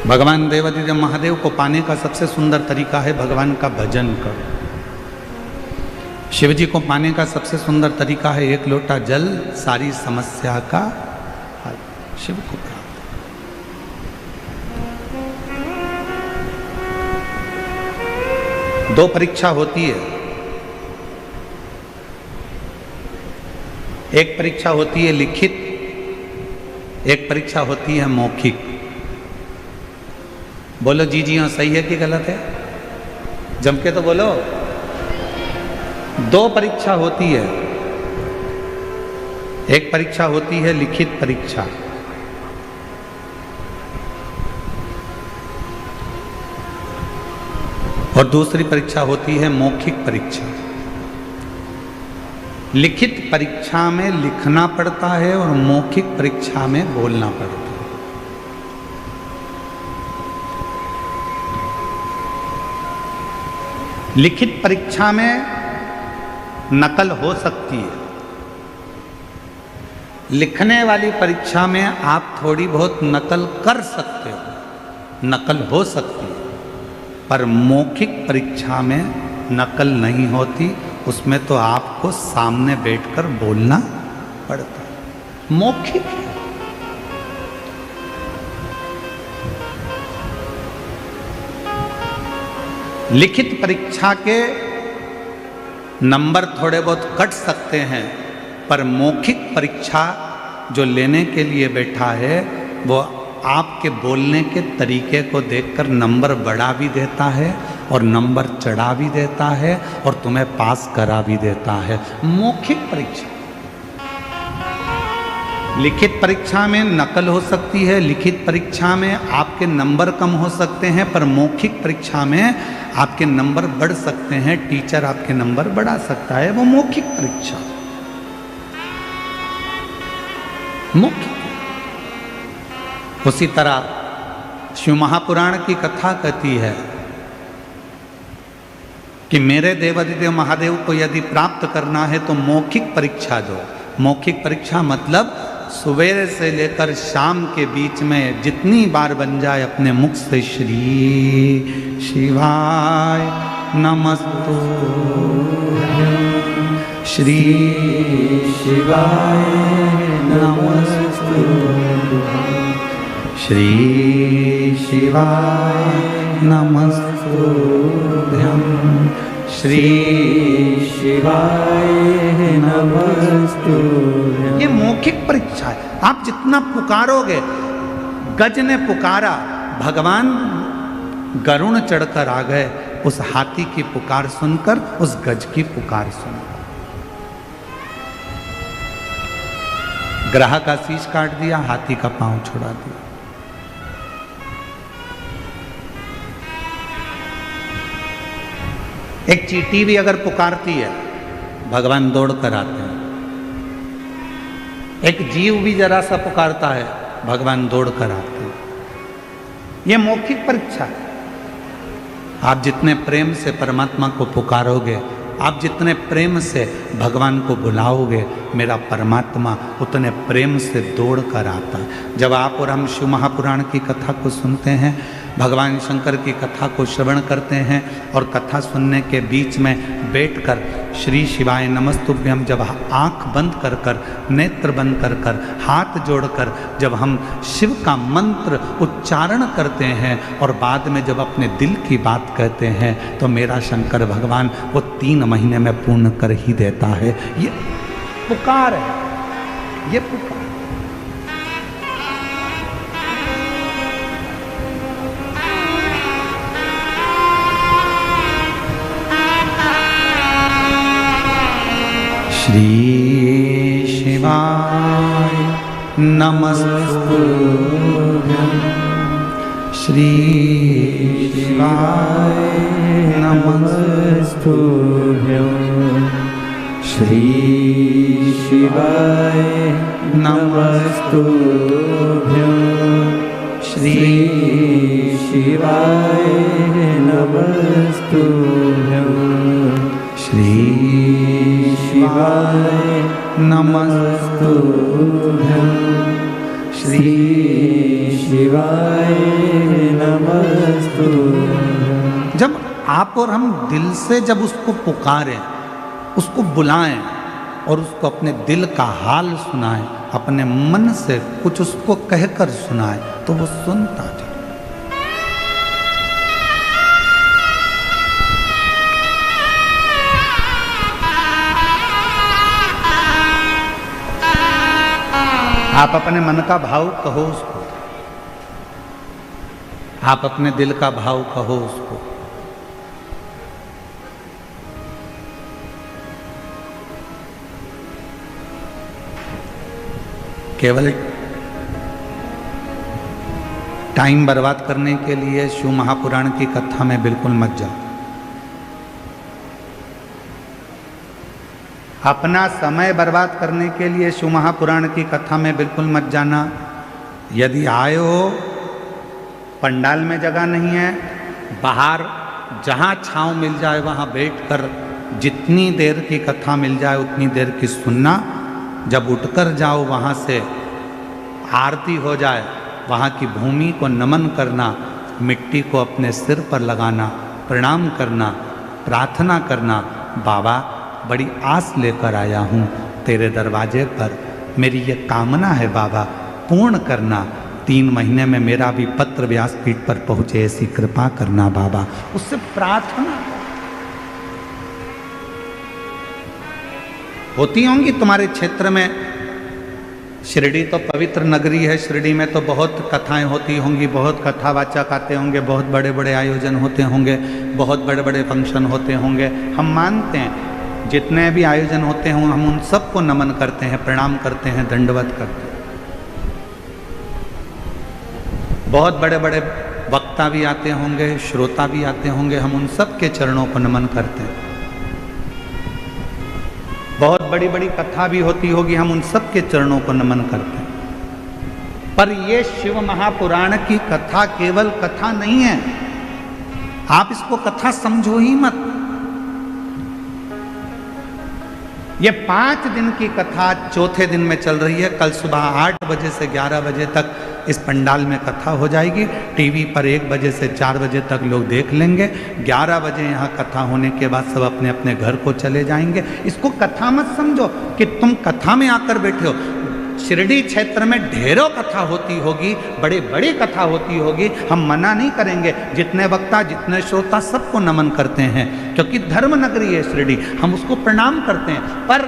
भगवान देवादिदेव महादेव को पाने का सबसे सुंदर तरीका है भगवान का भजन करो। शिव जी को पाने का सबसे सुंदर तरीका है एक लोटा जल, सारी समस्या का हल। शिव को प्राप्त। दो परीक्षा होती है, एक परीक्षा होती है लिखित, एक परीक्षा होती है मौखिक। बोलो जी जी हाँ, सही है कि गलत है? जम के तो बोलो। दो परीक्षा होती है, एक परीक्षा होती है लिखित परीक्षा, और दूसरी परीक्षा होती है मौखिक परीक्षा। लिखित परीक्षा में लिखना पड़ता है और मौखिक परीक्षा में बोलना पड़ता है। लिखित परीक्षा में नकल हो सकती है, लिखने वाली परीक्षा में आप थोड़ी बहुत नकल कर सकते हो, नकल हो सकती है, पर मौखिक परीक्षा में नकल नहीं होती, उसमें तो आपको सामने बैठकर बोलना पड़ता है। मौखिक है। लिखित परीक्षा के नंबर थोड़े बहुत कट सकते हैं, पर मौखिक परीक्षा जो लेने के लिए बैठा है वो आपके बोलने के तरीके को देखकर नंबर बढ़ा भी देता है और नंबर चढ़ा भी देता है और तुम्हें पास करा भी देता है। मौखिक परीक्षा। लिखित परीक्षा में नकल हो सकती है, लिखित परीक्षा में आपके नंबर कम हो सकते हैं, पर मौखिक परीक्षा में आपके नंबर बढ़ सकते हैं, टीचर आपके नंबर बढ़ा सकता है। वो मौखिक परीक्षा। मौखिक। उसी तरह शिव महापुराण की कथा कहती है कि मेरे देवादिदेव महादेव को यदि प्राप्त करना है तो मौखिक परीक्षा दो। मौखिक परीक्षा मतलब सवेरे से लेकर शाम के बीच में जितनी बार बन जाए अपने मुख से श्री शिवाय नमस्तुभ्यं, श्री शिवाय नमस्तुभ्यं, श्री शिवाय नमस्तुभ्यं, श्री शिवाय नमस्तुभ्यं। ये मौखिक परीक्षा है। आप जितना पुकारोगे, गज ने पुकारा, भगवान गरुण चढ़कर आ गए उस हाथी की पुकार सुनकर, उस गज की पुकार सुनकर। ग्राह का शीश काट दिया, हाथी का पांव छुड़ा दिया। एक चींटी भी अगर पुकारती है, भगवान दौड़ कर आते हैं। एक जीव भी जरा सा पुकारता है, भगवान दौड़ कर आते हैं। यह मौखिक परीक्षा है। आप जितने प्रेम से परमात्मा को पुकारोगे, आप जितने प्रेम से भगवान को बुलाओगे, मेरा परमात्मा उतने प्रेम से दौड़ कर आता है। जब आप और हम शिव महापुराण की कथा को सुनते हैं, भगवान शंकर की कथा को श्रवण करते हैं और कथा सुनने के बीच में बैठकर श्री शिवाय नमस्तुभ्यं जब आंख बंद कर कर, नेत्र बंद कर कर, हाथ जोड़कर जब हम शिव का मंत्र उच्चारण करते हैं और बाद में जब अपने दिल की बात कहते हैं, तो मेरा शंकर भगवान वो 3 महीने में पूर्ण कर ही देता है। ये पुकार है, ये पुकार। श्री शिवाय नमस्तुभ्यं, श्री शिवाय नमस्तुभ्यं, श्री शिवाय नमस्तुभ्यं, श्री शिवाय नमस्तुभ्यं, श्री शिवाय नमस्तुभ्यं, श्री शिवाय आप और हम दिल से जब उसको पुकारें, उसको बुलाएं और उसको अपने दिल का हाल सुनाएं, अपने मन से कुछ उसको कहकर सुनाएं, तो वो सुनता है। आप अपने मन का भाव कहो उसको, आप अपने दिल का भाव कहो उसको। केवल टाइम बर्बाद करने के लिए शिव महापुराण की कथा में बिल्कुल मत जाओ। अपना समय बर्बाद करने के लिए शिव महापुराण की कथा में बिल्कुल मत जाना। यदि आए हो, पंडाल में जगह नहीं है, बाहर जहाँ छांव मिल जाए वहाँ बैठकर जितनी देर की कथा मिल जाए उतनी देर की सुनना। जब उठकर जाओ वहाँ से, आरती हो जाए, वहाँ की भूमि को नमन करना, मिट्टी को अपने सिर पर लगाना, प्रणाम करना, प्रार्थना करना, बाबा बड़ी आस लेकर आया हूँ तेरे दरवाजे पर, मेरी ये कामना है बाबा पूर्ण करना। 3 महीने में मेरा भी पत्र व्यासपीठ पर पहुँचे, ऐसी कृपा करना बाबा। उससे प्रार्थना होती होंगी तुम्हारे क्षेत्र में। शिरडी तो पवित्र नगरी है, शिरडी में तो बहुत कथाएं होती होंगी, बहुत कथावाचक आते होंगे, बहुत बड़े बड़े आयोजन होते होंगे, बहुत बड़े बड़े फंक्शन होते होंगे। हम मानते हैं जितने भी आयोजन होते हों हम उन सबको नमन करते हैं, प्रणाम करते हैं, दंडवत करते हैं। बहुत बड़े बड़े वक्ता भी आते होंगे, श्रोता भी आते होंगे, हम उन सब के चरणों को नमन करते हैं। बहुत बड़ी बड़ी कथा भी होती होगी, हम उन सब के चरणों को नमन करते हैं। पर ये शिव महापुराण की कथा केवल कथा नहीं है, आप इसको कथा समझो ही मत। ये 5 दिन की कथा चौथे दिन में चल रही है। कल सुबह 8 बजे से 11 बजे तक इस पंडाल में कथा हो जाएगी। टीवी पर 1 बजे से 4 बजे तक लोग देख लेंगे। 11 बजे यहाँ कथा होने के बाद सब अपने अपने घर को चले जाएंगे। इसको कथा मत समझो कि तुम कथा में आकर बैठे हो। शिरडी क्षेत्र में ढेरों कथा होती होगी, बड़ी बड़ी कथा होती होगी, हम मना नहीं करेंगे। जितने वक्ता, जितने श्रोता, सबको नमन करते हैं, क्योंकि धर्म नगरी है शिरडी, हम उसको प्रणाम करते हैं। पर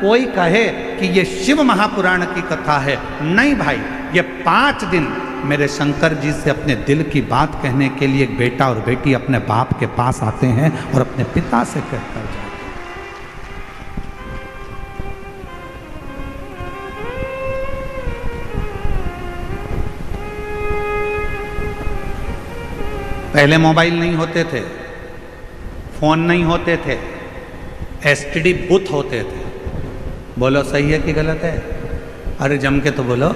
कोई कहे कि ये शिव महापुराण की कथा है, नहीं भाई, ये 5 दिन मेरे शंकर जी से अपने दिल की बात कहने के लिए एक बेटा और बेटी अपने बाप के पास आते हैं और अपने पिता से कहकर जाते हैं। पहले मोबाइल नहीं होते थे, फोन नहीं होते थे, एसटीडी बूथ होते थे। बोलो सही है कि गलत है? अरे जम के तो बोलो।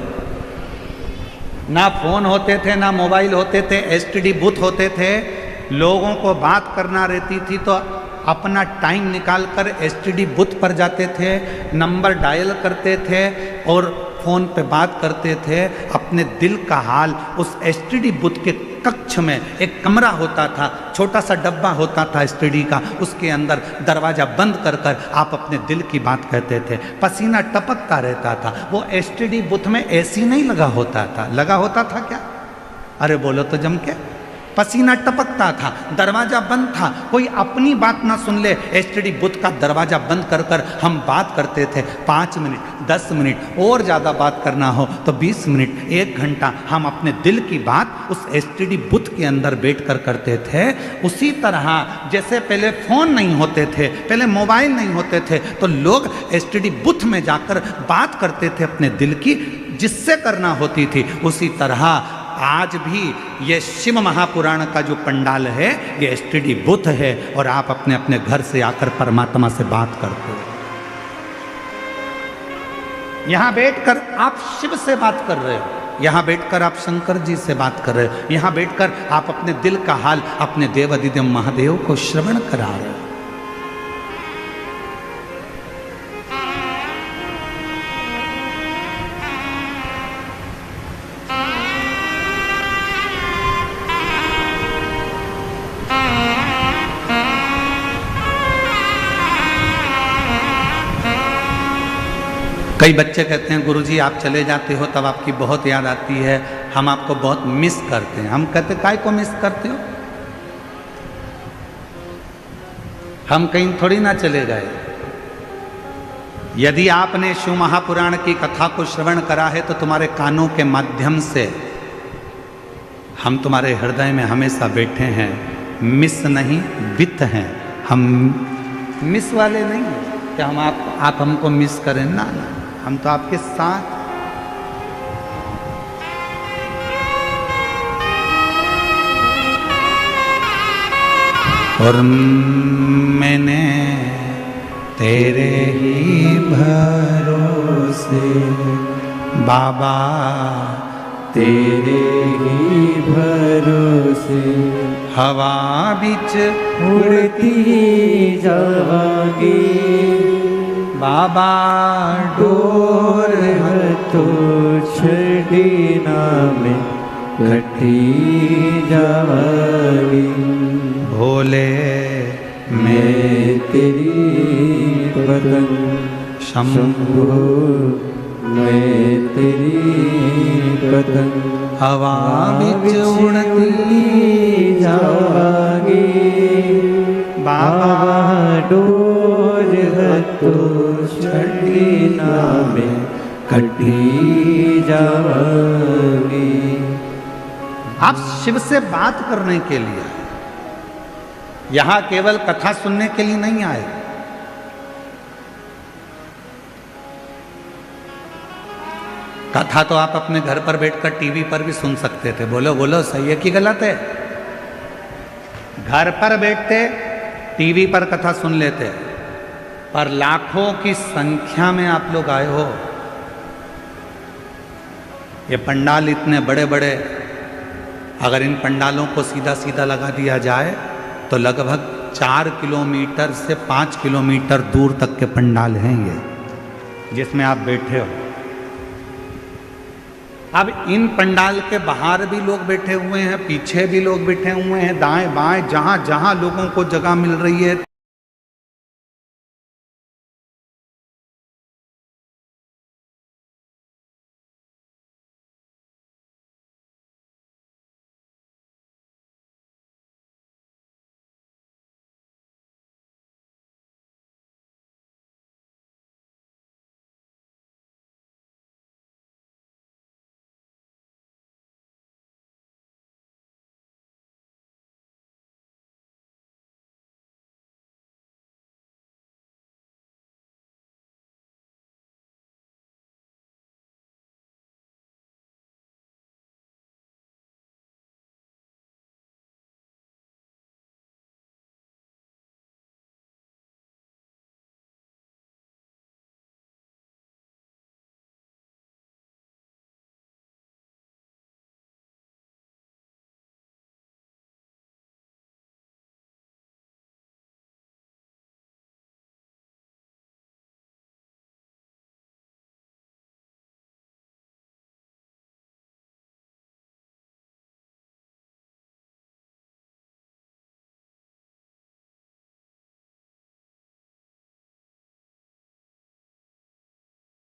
ना फोन होते थे, ना मोबाइल होते थे, एसटीडी बूथ होते थे। लोगों को बात करना रहती थी तो अपना टाइम निकालकर एसटीडी बूथ पर जाते थे, नंबर डायल करते थे और फ़ोन पे बात करते थे। अपने दिल का हाल उस एसटीडी बूथ के कक्ष में एक कमरा होता था, छोटा सा डब्बा होता था एसटीडी का, उसके अंदर दरवाज़ा बंद कर कर आप अपने दिल की बात कहते थे। पसीना टपकता रहता था। वो एसटीडी बूथ में एसी नहीं लगा होता था, लगा होता था क्या? अरे बोलो तो जम के। पसीना टपकता था, दरवाज़ा बंद था, कोई अपनी बात ना सुन ले, एसटीडी बूथ का दरवाज़ा बंद कर कर हम बात करते थे। 5 मिनट, 10 मिनट और ज़्यादा बात करना हो तो 20 मिनट, 1 घंटा हम अपने दिल की बात उस एसटीडी बूथ के अंदर बैठ कर करते थे। उसी तरह जैसे पहले फ़ोन नहीं होते थे, पहले मोबाइल नहीं होते थे, तो लोग एसटीडी बूथ में जाकर बात करते थे अपने दिल की, जिससे करना होती थी। उसी तरह आज भी ये शिव महापुराण का जो पंडाल है ये एसटीडी बूथ है और आप अपने अपने घर से आकर परमात्मा से बात करते हो। यहाँ बैठकर आप शिव से बात कर रहे हो, यहाँ बैठकर आप शंकर जी से बात कर रहे हो, यहाँ बैठकर आप अपने दिल का हाल अपने देवादिदेव महादेव को श्रवण करा रहे हो। कई बच्चे कहते हैं गुरुजी आप चले जाते हो तब आपकी बहुत याद आती है, हम आपको बहुत मिस करते हैं। हम कहते काय को मिस करते हो? हम कहीं थोड़ी ना चले गए। यदि आपने शिव महापुराण की कथा को श्रवण करा है तो तुम्हारे कानों के माध्यम से हम तुम्हारे हृदय में हमेशा बैठे हैं। मिस नहीं, वित हैं हम, मिस वाले नहीं हैं कि हम आप हमको मिस करें ना, हम तो आपके साथ। और मैंने तेरे ही भरोसे बाबा, तेरे ही भरोसे हवा बिच उड़ती जावांगी बाबा, डोर तो छड़ी में कटी जावांगी। भोले मैं तेरी पतंग शंभो, मैं तेरी पतंग हवा बिच उड़ती जावांगी बाबा, डोर तो छड़ी में कटी जावांगी। आप शिव से बात करने के लिए, यहां केवल कथा सुनने के लिए नहीं आए। कथा तो आप अपने घर पर बैठकर टीवी पर भी सुन सकते थे। बोलो बोलो, सही है कि गलत है? घर पर बैठते टीवी पर कथा सुन लेते, पर लाखों की संख्या में आप लोग आए हो। ये पंडाल इतने बड़े बड़े, अगर इन पंडालों को सीधा सीधा लगा दिया जाए तो लगभग 4 किलोमीटर से 5 किलोमीटर दूर तक के पंडाल हैं ये, जिसमें आप बैठे हो। अब इन पंडाल के बाहर भी लोग बैठे हुए हैं, पीछे भी लोग बैठे हुए हैं, दाएं बाएं जहां जहां लोगों को जगह मिल रही है।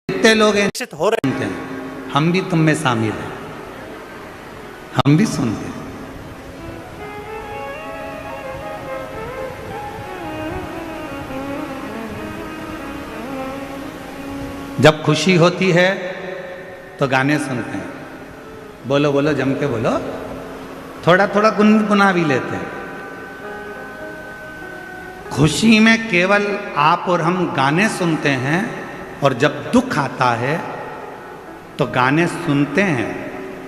कितने लोग निश्चित हो रहे हैं, हम भी तुम में शामिल हैं, हम भी सुनते हैं। जब खुशी होती है तो गाने सुनते हैं। बोलो बोलो, जम के बोलो, थोड़ा थोड़ा गुनगुना भी लेते हैं। खुशी में केवल आप और हम गाने सुनते हैं, और जब दुख आता है तो गाने सुनते हैं,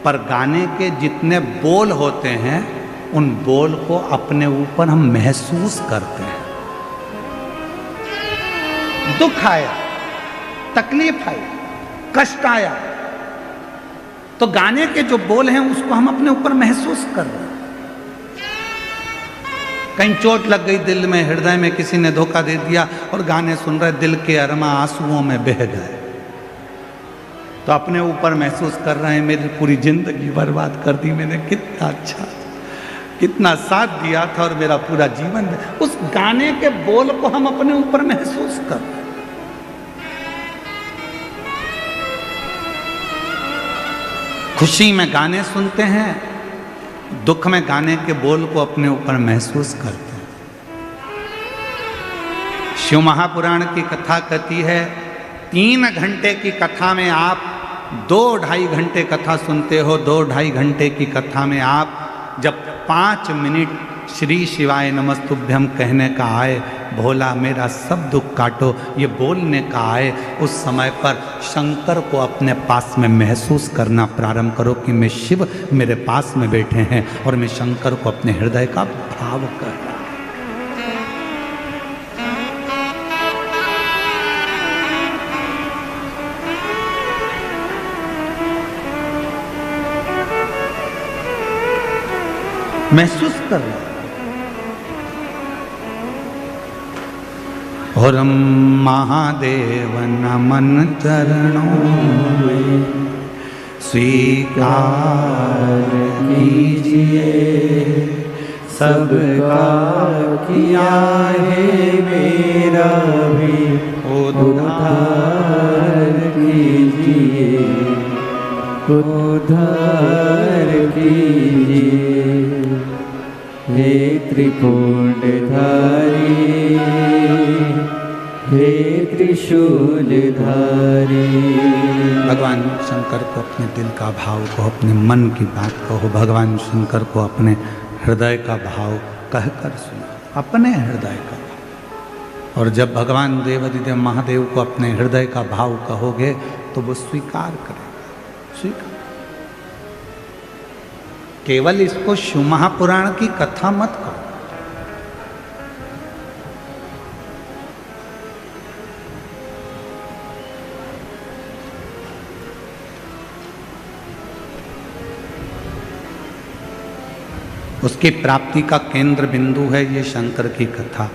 पर गाने के जितने बोल होते हैं उन बोल को अपने ऊपर हम महसूस करते हैं। दुख आया, तकलीफ आई, कष्ट आया, तो गाने के जो बोल हैं उसको हम अपने ऊपर महसूस कर रहे हैं। कहीं चोट लग गई दिल में, हृदय में किसी ने धोखा दे दिया और गाने सुन रहे, दिल के अरमा आंसुओं में बह गए, तो अपने ऊपर महसूस कर रहे हैं मेरी पूरी जिंदगी बर्बाद कर दी मैंने, कितना अच्छा, कितना साथ दिया था और मेरा पूरा जीवन। उस गाने के बोल को हम अपने ऊपर महसूस कर रहे हैं। खुशी में गाने सुनते हैं, दुख में गाने के बोल को अपने ऊपर महसूस करते हैं। शिव महापुराण की कथा कहती है 3 घंटे की कथा में आप 2-2.5 घंटे कथा सुनते हो। 2-2.5 घंटे की कथा में आप जब 5 मिनट श्री शिवाय नमस्तुभ्यम कहने का आए, भोला मेरा सब दुख काटो ये बोलने का आए, उस समय पर शंकर को अपने पास में महसूस करना प्रारंभ करो कि मैं शिव मेरे पास में बैठे हैं और मैं शंकर को अपने हृदय का भाव कर रहा हूं। महसूस कर रहा और महादेव नमन चरणों में स्वीकार कीजिए, सबका किया है मेरा भी उद्धार कीजिए, उद्धार कीजिए। हे त्रिपुंडधारी, हे त्रिशूलधारी। भगवान शंकर को अपने दिल का भाव को, अपने मन की बात कहो, भगवान शंकर को अपने हृदय का भाव कहकर सुनो, अपने हृदय का भाव। और जब भगवान देवाधिदेव महादेव को अपने हृदय का भाव कहोगे तो वो स्वीकार करेगा, स्वीकार। केवल इसको शिव महापुराण की कथा मत करो, उसकी प्राप्ति का केंद्र बिंदु है ये शंकर की कथा।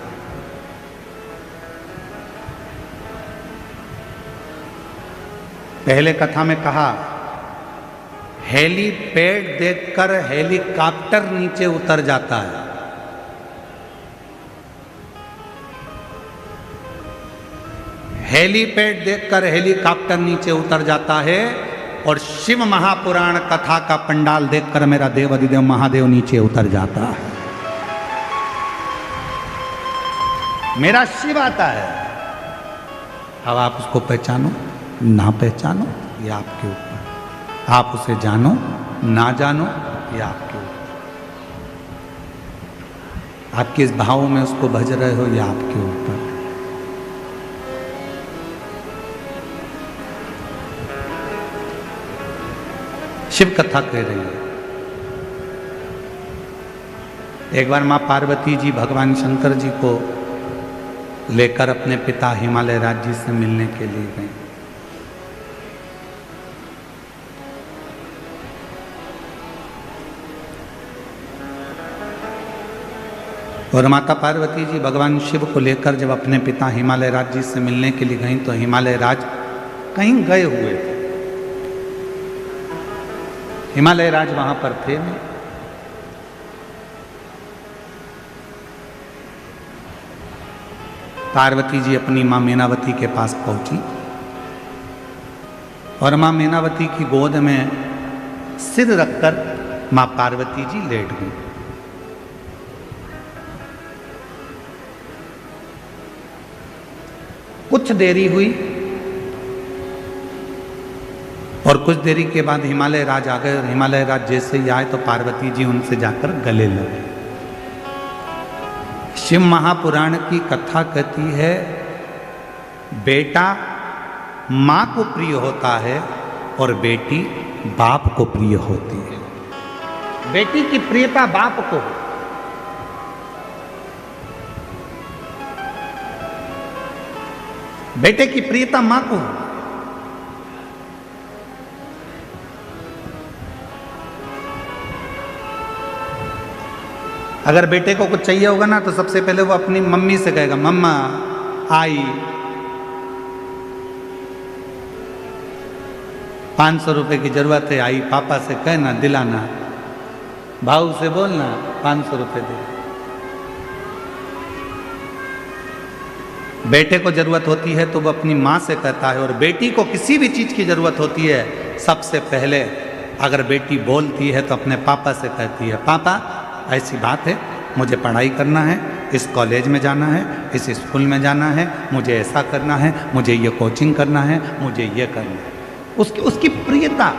पहले कथा में कहा हेलीपैड देखकर हेलीकॉप्टर नीचे उतर जाता है। हेलीपैड देखकर हेलीकॉप्टर नीचे उतर जाता है और शिव महापुराण कथा का पंडाल देखकर मेरा देवाधिदेव महादेव नीचे उतर जाता है। मेरा शिव आता है। अब आप उसको पहचानो ना पहचानो ये आपके ऊपर, आप उसे जानो ना जानो ये आपके ऊपर, आप किस भाव में उसको भज रहे हो ये आपके ऊपर। शिव कथा कह रही है। एक बार मां पार्वती जी भगवान शंकर जी को लेकर अपने पिता हिमालय राज जी से मिलने के लिए गए। और माता पार्वती जी भगवान शिव को लेकर जब अपने पिता हिमालय राज जी से मिलने के लिए गई तो हिमालय राज कहीं गए हुए थे। हिमालय राज वहां पर थे नहीं। पार्वती जी अपनी मां मीनावती के पास पहुंची और मां मीनावती की गोद में सिर रखकर मां पार्वती जी लेट गई। कुछ देरी हुई और कुछ देरी के बाद हिमालय राज आ गए और हिमालय राज जैसे ही आए तो पार्वती जी उनसे जाकर गले लगे। शिव महापुराण की कथा कहती है बेटा मां को प्रिय होता है और बेटी बाप को प्रिय होती है। बेटी की प्रियता बाप को, बेटे की प्रियता मां को। अगर बेटे को कुछ चाहिए होगा ना तो सबसे पहले वो अपनी मम्मी से कहेगा मम्मा आई 500 रुपए की जरूरत है, आई पापा से कहना दिलाना, भाऊ से बोलना 500 रुपए दे। बेटे को जरूरत होती है तो वो अपनी माँ से कहता है और बेटी को किसी भी चीज की जरूरत होती है सबसे पहले अगर बेटी बोलती है तो अपने पापा से कहती है, पापा ऐसी बात है, मुझे पढ़ाई करना है, इस कॉलेज में जाना है, इस स्कूल में जाना है, मुझे ऐसा करना है, मुझे ये कोचिंग करना है, मुझे ये करना है। उसकी प्रियता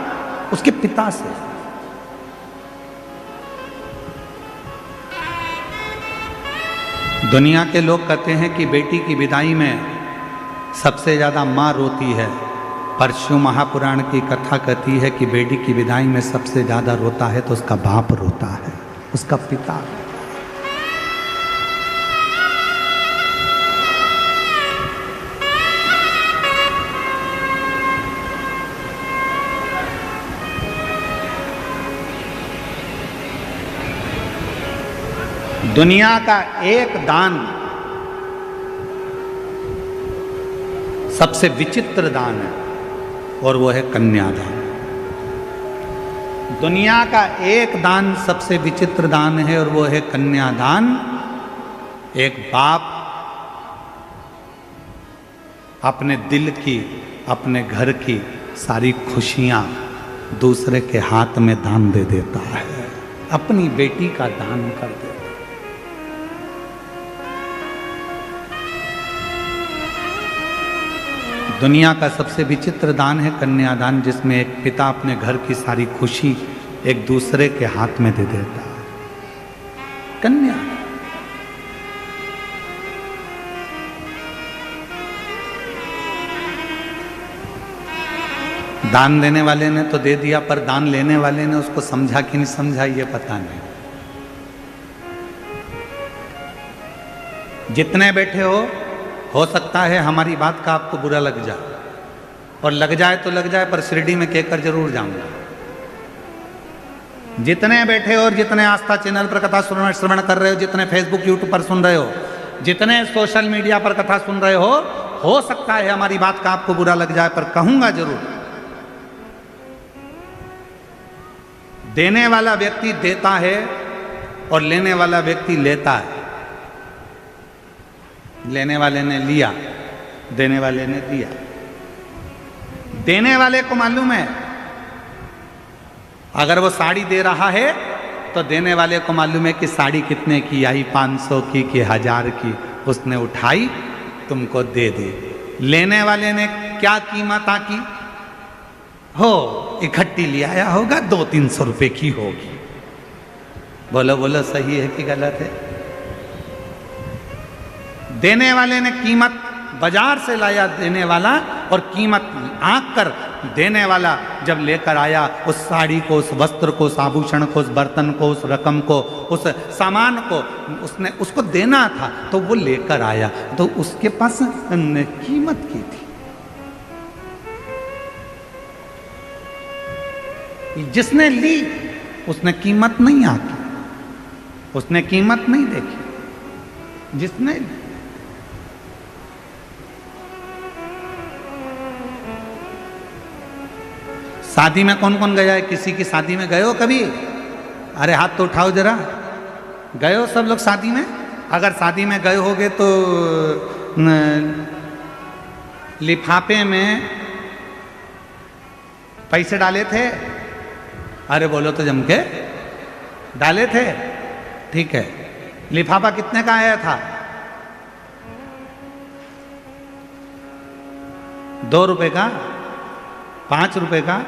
उसके पिता से। दुनिया के लोग कहते हैं कि बेटी की विदाई में सबसे ज़्यादा माँ रोती है, पर शिव महापुराण की कथा कहती है कि बेटी की विदाई में सबसे ज़्यादा रोता है तो उसका बाप रोता है, उसका पिता। दुनिया का एक दान सबसे विचित्र दान है और वो है कन्यादान। दुनिया का एक दान सबसे विचित्र दान है और वो है कन्यादान। एक बाप अपने दिल की, अपने घर की सारी खुशियां दूसरे के हाथ में दान दे देता है, अपनी बेटी का दान कर देता है। दुनिया का सबसे विचित्र दान है कन्यादान, जिसमें एक पिता अपने घर की सारी खुशी एक दूसरे के हाथ में दे देता है। कन्या दान देने वाले ने तो दे दिया, पर दान लेने वाले ने उसको समझा कि नहीं समझा ये पता नहीं। जितने बैठे हो सकता है हमारी बात का आपको बुरा लग जाए, और लग जाए तो लग जाए, पर शिरडी में कहकर जरूर जाऊंगा। जितने बैठे हो और जितने आस्था चैनल पर कथा श्रवण कर रहे हो, जितने फेसबुक यूट्यूब पर सुन रहे हो, जितने सोशल मीडिया पर कथा सुन रहे हो सकता है हमारी बात का आपको बुरा लग जाए, पर कहूंगा जरूर। देने वाला व्यक्ति देता है और लेने वाला व्यक्ति लेता है। लेने वाले ने लिया, देने वाले ने दिया। देने वाले को मालूम है अगर वो साड़ी दे रहा है तो देने वाले को मालूम है कि साड़ी कितने की आई, 500 की कि 1000 की। उसने उठाई, तुमको दे दी। लेने वाले ने क्या कीमत आकी हो, इकट्ठी ले आया होगा, 200-300 रुपए की होगी। बोलो बोलो, सही है कि गलत है? देने वाले ने कीमत बाजार से लाया देने वाला, और कीमत आंक कर देने वाला जब लेकर आया उस साड़ी को, उस वस्त्र को, उस आभूषण को, उस बर्तन को, उस रकम को, उस सामान को उसने उसको देना था, तो वो लेकर आया तो उसके पास कीमत की थी। जिसने ली उसने कीमत नहीं आकी, उसने कीमत नहीं देखी। जिसने शादी में कौन कौन गया है? किसी की शादी में गए हो कभी? अरे हाथ तो उठाओ जरा। गए हो सब लोग शादी में? अगर शादी में गए होगे तो लिफाफे में पैसे डाले थे? अरे बोलो तो जम के डाले थे। ठीक है, लिफाफा कितने का आया था? 2 रुपए का, 5 रुपए का?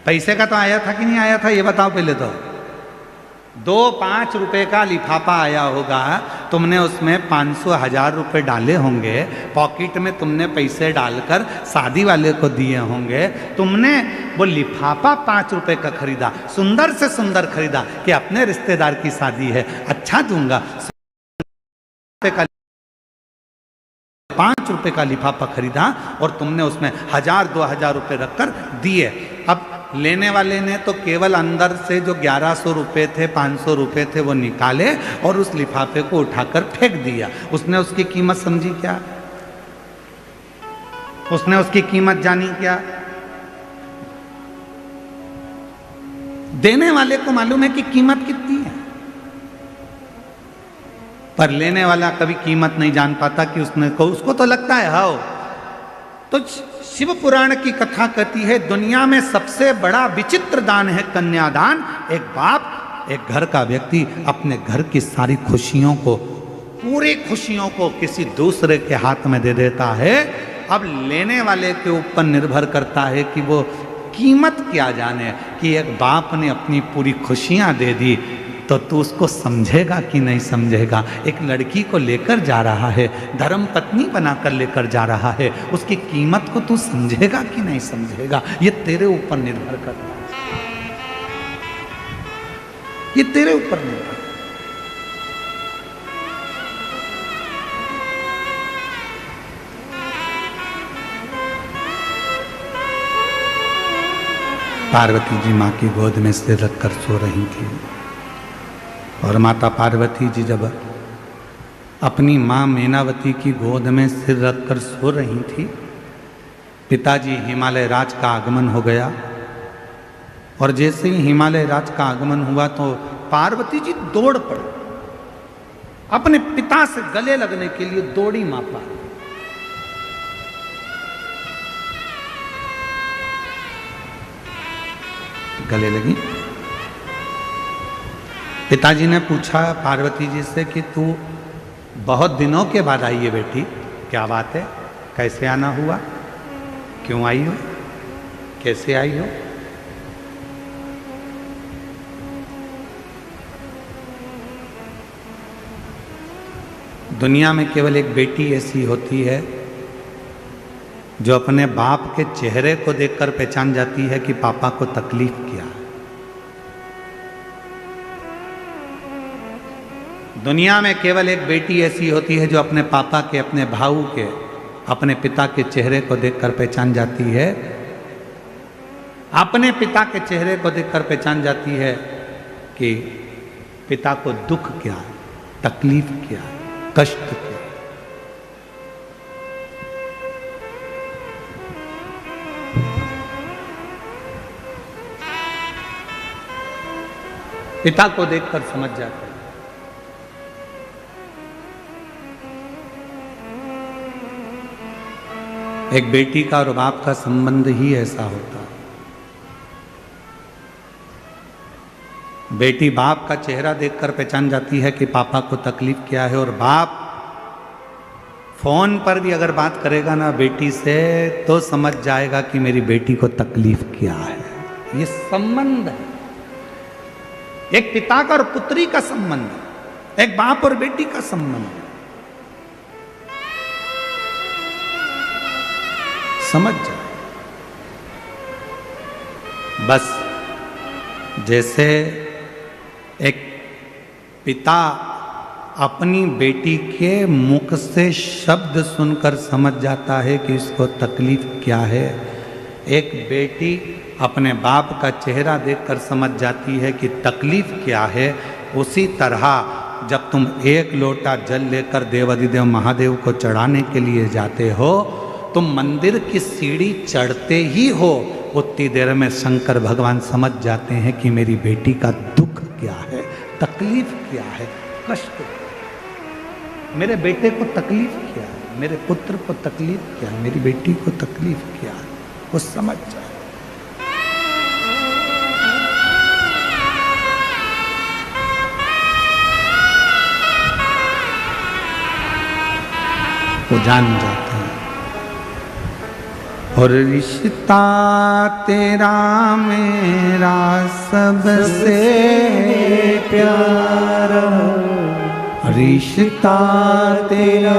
पैसे का तो आया था कि नहीं आया था, ये बताओ पहले तो। 2-5 रुपए का लिफाफा आया होगा, तुमने उसमें 500-1000 रुपए डाले होंगे, पॉकेट में तुमने पैसे डालकर शादी वाले को दिए होंगे। तुमने वो लिफाफा 5 रुपए का खरीदा, सुंदर से सुंदर खरीदा कि अपने रिश्तेदार की शादी है, अच्छा दूंगा। 5 रुपए का लिफाफा खरीदा और तुमने उसमें 1000-2000 रुपए रखकर दिए। अब लेने वाले ने तो केवल अंदर से जो 1100 रुपए थे, 500 रुपए थे, वो निकाले और उस लिफाफे को उठाकर फेंक दिया। उसने उसकी कीमत समझी क्या? उसने उसकी कीमत जानी क्या? देने वाले को मालूम है कि कीमत कितनी है, पर लेने वाला कभी कीमत नहीं जान पाता कि उसको तो लगता है हाँ। तो शिव पुराण की कथा कहती है दुनिया में सबसे बड़ा विचित्र दान है कन्यादान। एक बाप, एक घर का व्यक्ति अपने घर की सारी खुशियों को, पूरी खुशियों को किसी दूसरे के हाथ में दे देता है। अब लेने वाले के ऊपर निर्भर करता है कि वो कीमत क्या जाने, कि एक बाप ने अपनी पूरी खुशियां दे दी तो तू उसको समझेगा कि नहीं समझेगा। एक लड़की को लेकर जा रहा है, धर्म पत्नी बनाकर लेकर जा रहा है, उसकी कीमत को तू समझेगा कि नहीं समझेगा, ये तेरे ऊपर निर्भर करता है, ये तेरे ऊपर निर्भर। पार्वती जी माँ की गोद में सिर रखकर सो रही थी और माता पार्वती जी जब अपनी माँ मैनावती की गोद में सिर रखकर सो रही थी, पिताजी हिमालय राज का आगमन हो गया। और जैसे ही हिमालय राज का आगमन हुआ तो पार्वती जी दौड़ पड़ी, अपने पिता से गले लगने के लिए दौड़ी माँ पार्वती। गले लगी। पिताजी ने पूछा पार्वती जी से कि तू बहुत दिनों के बाद आई है बेटी, क्या बात है, कैसे आना हुआ, क्यों आई हो, कैसे आई हो? दुनिया में केवल एक बेटी ऐसी होती है जो अपने बाप के चेहरे को देखकर पहचान जाती है कि पापा को तकलीफ क्या है। दुनिया में केवल एक बेटी ऐसी होती है जो अपने पापा के, अपने भाऊ के, अपने पिता के चेहरे को देखकर पहचान जाती है, अपने पिता के चेहरे को देखकर पहचान जाती है कि पिता को दुख क्या है, तकलीफ क्या है, कष्ट क्या है। पिता को देखकर समझ जाते हैं। एक बेटी का और बाप का संबंध ही ऐसा होता है। बेटी बाप का चेहरा देखकर पहचान जाती है कि पापा को तकलीफ क्या है, और बाप फोन पर भी अगर बात करेगा ना बेटी से तो समझ जाएगा कि मेरी बेटी को तकलीफ क्या है। ये संबंध है, एक पिता का और पुत्री का संबंध, एक बाप और बेटी का संबंध। समझ जाए। बस जैसे एक पिता अपनी बेटी के मुख से शब्द सुनकर समझ जाता है कि इसको तकलीफ क्या है, एक बेटी अपने बाप का चेहरा देखकर समझ जाती है कि तकलीफ क्या है। उसी तरह जब तुम एक लोटा जल लेकर देवाधिदेव महादेव को चढ़ाने के लिए जाते हो, तुम मंदिर की सीढ़ी चढ़ते ही हो, उतनी देर में शंकर भगवान समझ जाते हैं कि मेरी बेटी का दुख क्या है, तकलीफ क्या है, कष्ट क्या है, मेरे बेटे को तकलीफ क्या है, मेरे पुत्र को तकलीफ क्या है, मेरी बेटी को तकलीफ क्या है, वो समझ जाए। वो जान जाते हैं। और रिश्ता तेरा मेरा सबसे प्यारा, रिश्ता तेरा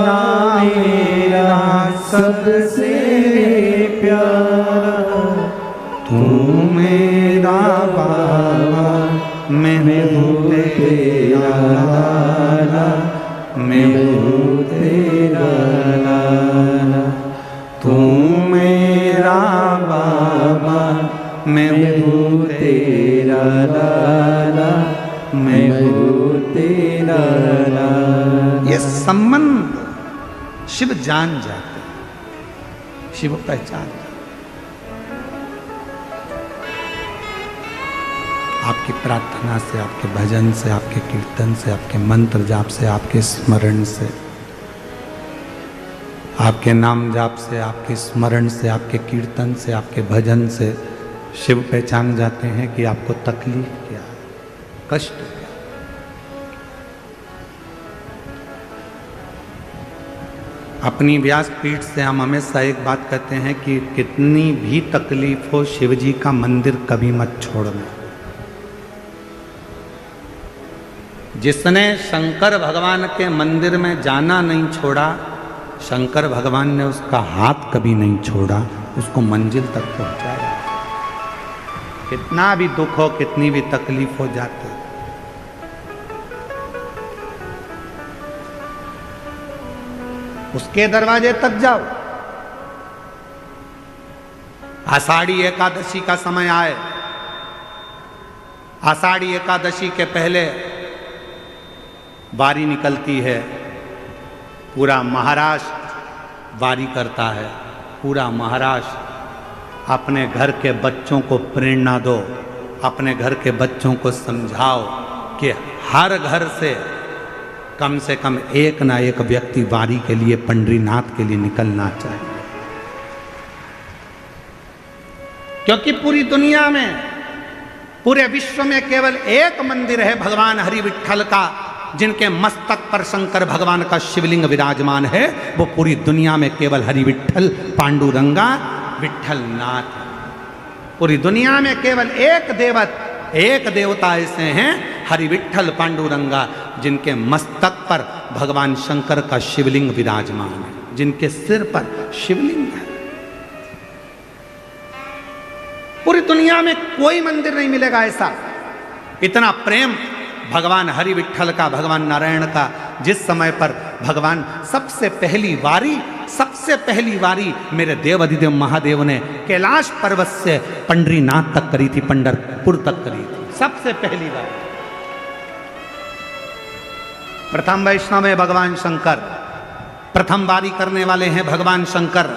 मेरा सबसे प्यारा, तू मेरा बाबा मैं हूँ तेरा लाला, मैं हूँ तेरा लाला, तू मेरा बाबा मैं हूँ तेरा लाला, मैं हूँ तेरा लाला। ये संबंध शिव जान जाते, शिव पहचान जाते। आपकी प्रार्थना से, आपके भजन से, आपके कीर्तन से, आपके मंत्र जाप से, आपके स्मरण से आपके नाम जाप से, आपके स्मरण से, आपके कीर्तन से, आपके भजन से शिव पहचान जाते हैं कि आपको तकलीफ क्या, कष्ट क्या। अपनी व्यासपीठ से हम हमेशा एक बात कहते हैं कि कितनी भी तकलीफ हो, शिव जी का मंदिर कभी मत छोड़ना। जिसने शंकर भगवान के मंदिर में जाना नहीं छोड़ा, शंकर भगवान ने उसका हाथ कभी नहीं छोड़ा, उसको मंजिल तक पहुंचाया। कितना भी दुख हो, कितनी भी तकलीफ हो जाती, उसके दरवाजे तक जाओ। आषाढ़ी एकादशी का समय आए, आषाढ़ी एकादशी के पहले वारी निकलती है, पूरा महाराष्ट्र वारी करता है। पूरा महाराष्ट्र। अपने घर के बच्चों को प्रेरणा दो, अपने घर के बच्चों को समझाओ कि हर घर से कम एक ना एक व्यक्ति वारी के लिए, पंडरीनाथ के लिए निकलना चाहिए। क्योंकि पूरी दुनिया में, पूरे विश्व में केवल एक मंदिर है भगवान हरि विट्ठल का, जिनके मस्तक पर शंकर भगवान का शिवलिंग विराजमान है। वो पूरी दुनिया में केवल हरि विट्ठल पांडुरंगा विट्ठलनाथ। पूरी दुनिया में केवल एक देवता ऐसे हैं, हरि विट्ठल पांडुरंगा, जिनके मस्तक पर भगवान शंकर का शिवलिंग विराजमान है, जिनके सिर पर शिवलिंग है। पूरी दुनिया में कोई मंदिर नहीं मिलेगा ऐसा। इतना प्रेम भगवान हरि विट्ठल का, भगवान नारायण का। जिस समय पर भगवान सबसे पहली वारी मेरे देव अधिदेव महादेव ने कैलाश पर्वत से पंडरीनाथ तक करी थी, पंढरपुर तक करी थी, सबसे पहली वारी। प्रथम वैष्णव है भगवान शंकर, प्रथम वारी करने वाले हैं भगवान शंकर,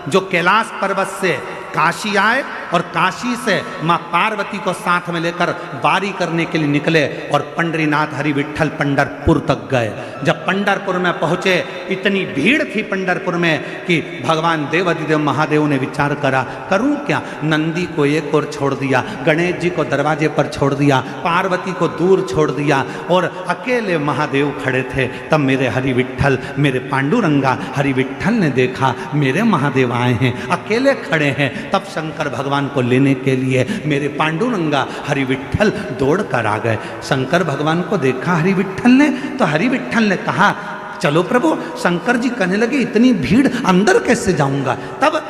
जो कैलाश पर्वत से काशी आए और काशी से मां पार्वती को साथ में लेकर वारी करने के लिए निकले और पंडरीनाथ हरि विट्ठल पंढरपुर तक गए। जब पंढरपुर में पहुंचे, इतनी भीड़ थी पंढरपुर में कि भगवान देवाधिदेव महादेव ने विचार करा, करूं क्या? नंदी को एक ओर छोड़ दिया, गणेश जी को दरवाजे पर छोड़ दिया, पार्वती को दूर छोड़ दिया और अकेले महादेव खड़े थे। तब मेरे हरि विट्ठल, मेरे पांडुरंगा हरि विट्ठल ने देखा मेरे महादेव आए हैं, अकेले खड़े हैं। तब शंकर भगवान को लेने के लिए मेरे पांडुरंगा हरि विट्ठल दौड़ कर आ गए। शंकर भगवान को देखा हरि विट्ठल ने, तो हरि विट्ठल ने कहा, चलो प्रभु। शंकर जी कहने लगे, इतनी भीड़ अंदर कैसे जाऊंगा? तब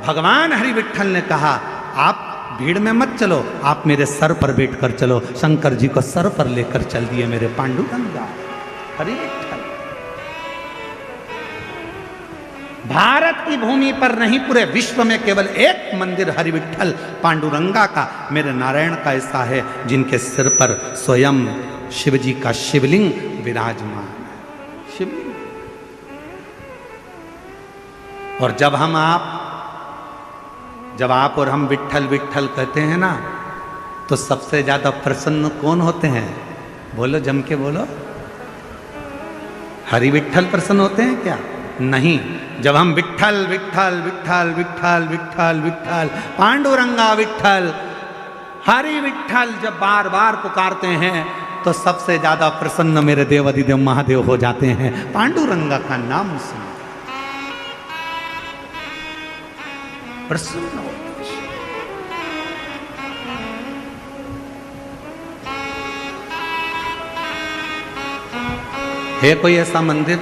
भगवान हरि विट्ठल ने कहा, आप भीड़ में मत चलो, आप मेरे सर पर बैठकर चलो। शंकर जी को सर पर लेकर चल दिए मेरे पांडुरंगा हरि विट्ठल। भारत की भूमि पर नहीं, पूरे विश्व में केवल एक मंदिर हरि विट्ठल पांडुरंगा का, मेरे नारायण का ऐसा है, जिनके सिर पर स्वयं शिव जी का शिवलिंग विराजमान है। शिवलिंग। और जब आप और हम विट्ठल विट्ठल कहते हैं ना, तो सबसे ज्यादा प्रसन्न कौन होते हैं? बोलो, जम के बोलो। हरि विट्ठल प्रसन्न होते हैं क्या? नहीं। जब हम विट्ठल विट्ठल विट्ठल विट्ठल विट्ठल विट्ठल पांडुरंगा विट्ठल हरि विट्ठल जब बार बार पुकारते हैं, तो सबसे ज्यादा प्रसन्न मेरे देव अधिदेव महादेव हो जाते हैं पांडुरंगा का नाम सुन प्रसन्न होते। है कोई ऐसा मंदिर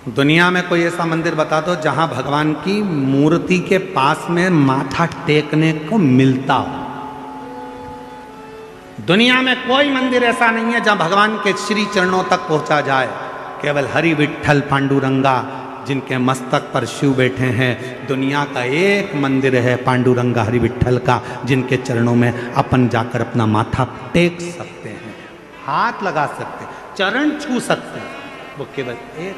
दुनिया में, कोई ऐसा मंदिर बता दो जहां भगवान की मूर्ति के पास में माथा टेकने को मिलता हो? दुनिया में कोई मंदिर ऐसा नहीं है जहां भगवान के श्री चरणों तक पहुंचा जाए। केवल हरि विट्ठल पांडुरंगा, जिनके मस्तक पर शिव बैठे हैं। दुनिया का एक मंदिर है पांडुरंगा हरि विट्ठल का, जिनके चरणों में अपन जाकर अपना माथा टेक सकते हैं, हाथ लगा सकते हैं, चरण छू सकते हैं। वो केवल एक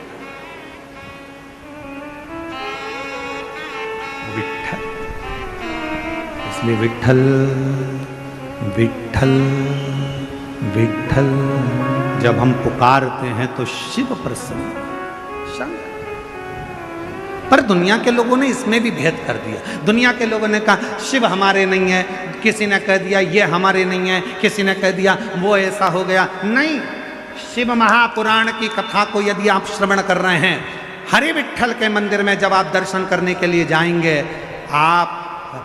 विट्ठल। इसलिए विट्ठल विट्ठल विट्ठल जब हम पुकारते हैं तो शिव प्रसन्न, शंकर पर दुनिया के लोगों ने इसमें भी भेद कर दिया। दुनिया के लोगों ने कहा शिव हमारे नहीं है, किसी ने कह दिया ये हमारे नहीं है, किसी ने कह दिया वो ऐसा हो गया। नहीं, शिव महापुराण की कथा को यदि आप श्रवण कर रहे हैं, हरि विट्ठल के मंदिर में जब आप दर्शन करने के लिए जाएंगे, आप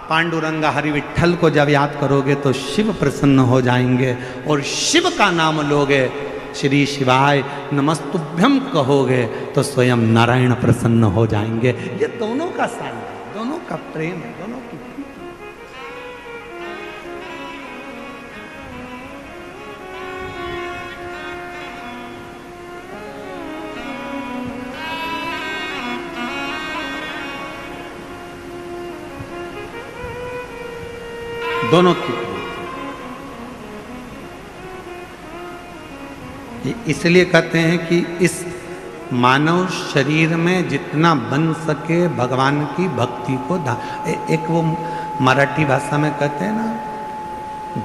पांडुरंगा हरि विट्ठल को जब याद करोगे तो शिव प्रसन्न हो जाएंगे, और शिव का नाम लोगे, श्री शिवाय नमस्तुभ्यम कहोगे तो स्वयं नारायण प्रसन्न हो जाएंगे। ये दोनों का साथ है, दोनों का प्रेम है, दोनों की दोनों की। इसलिए कहते हैं कि इस मानव शरीर में जितना बन सके भगवान की भक्ति को एक वो मराठी भाषा में कहते हैं ना,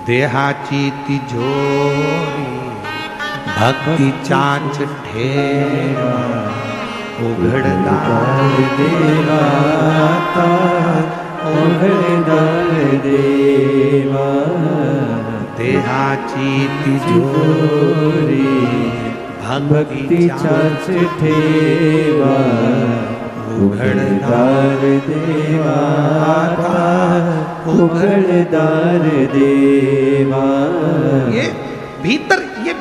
देहाची तिजोरी भक्ति चाच ठेवा उघडदार देवाता उघडदार देवा देहाची तिजोरी भक्ति चाच ठेवा उघडदार देवाता उघडदार देवा। ये भीतर ये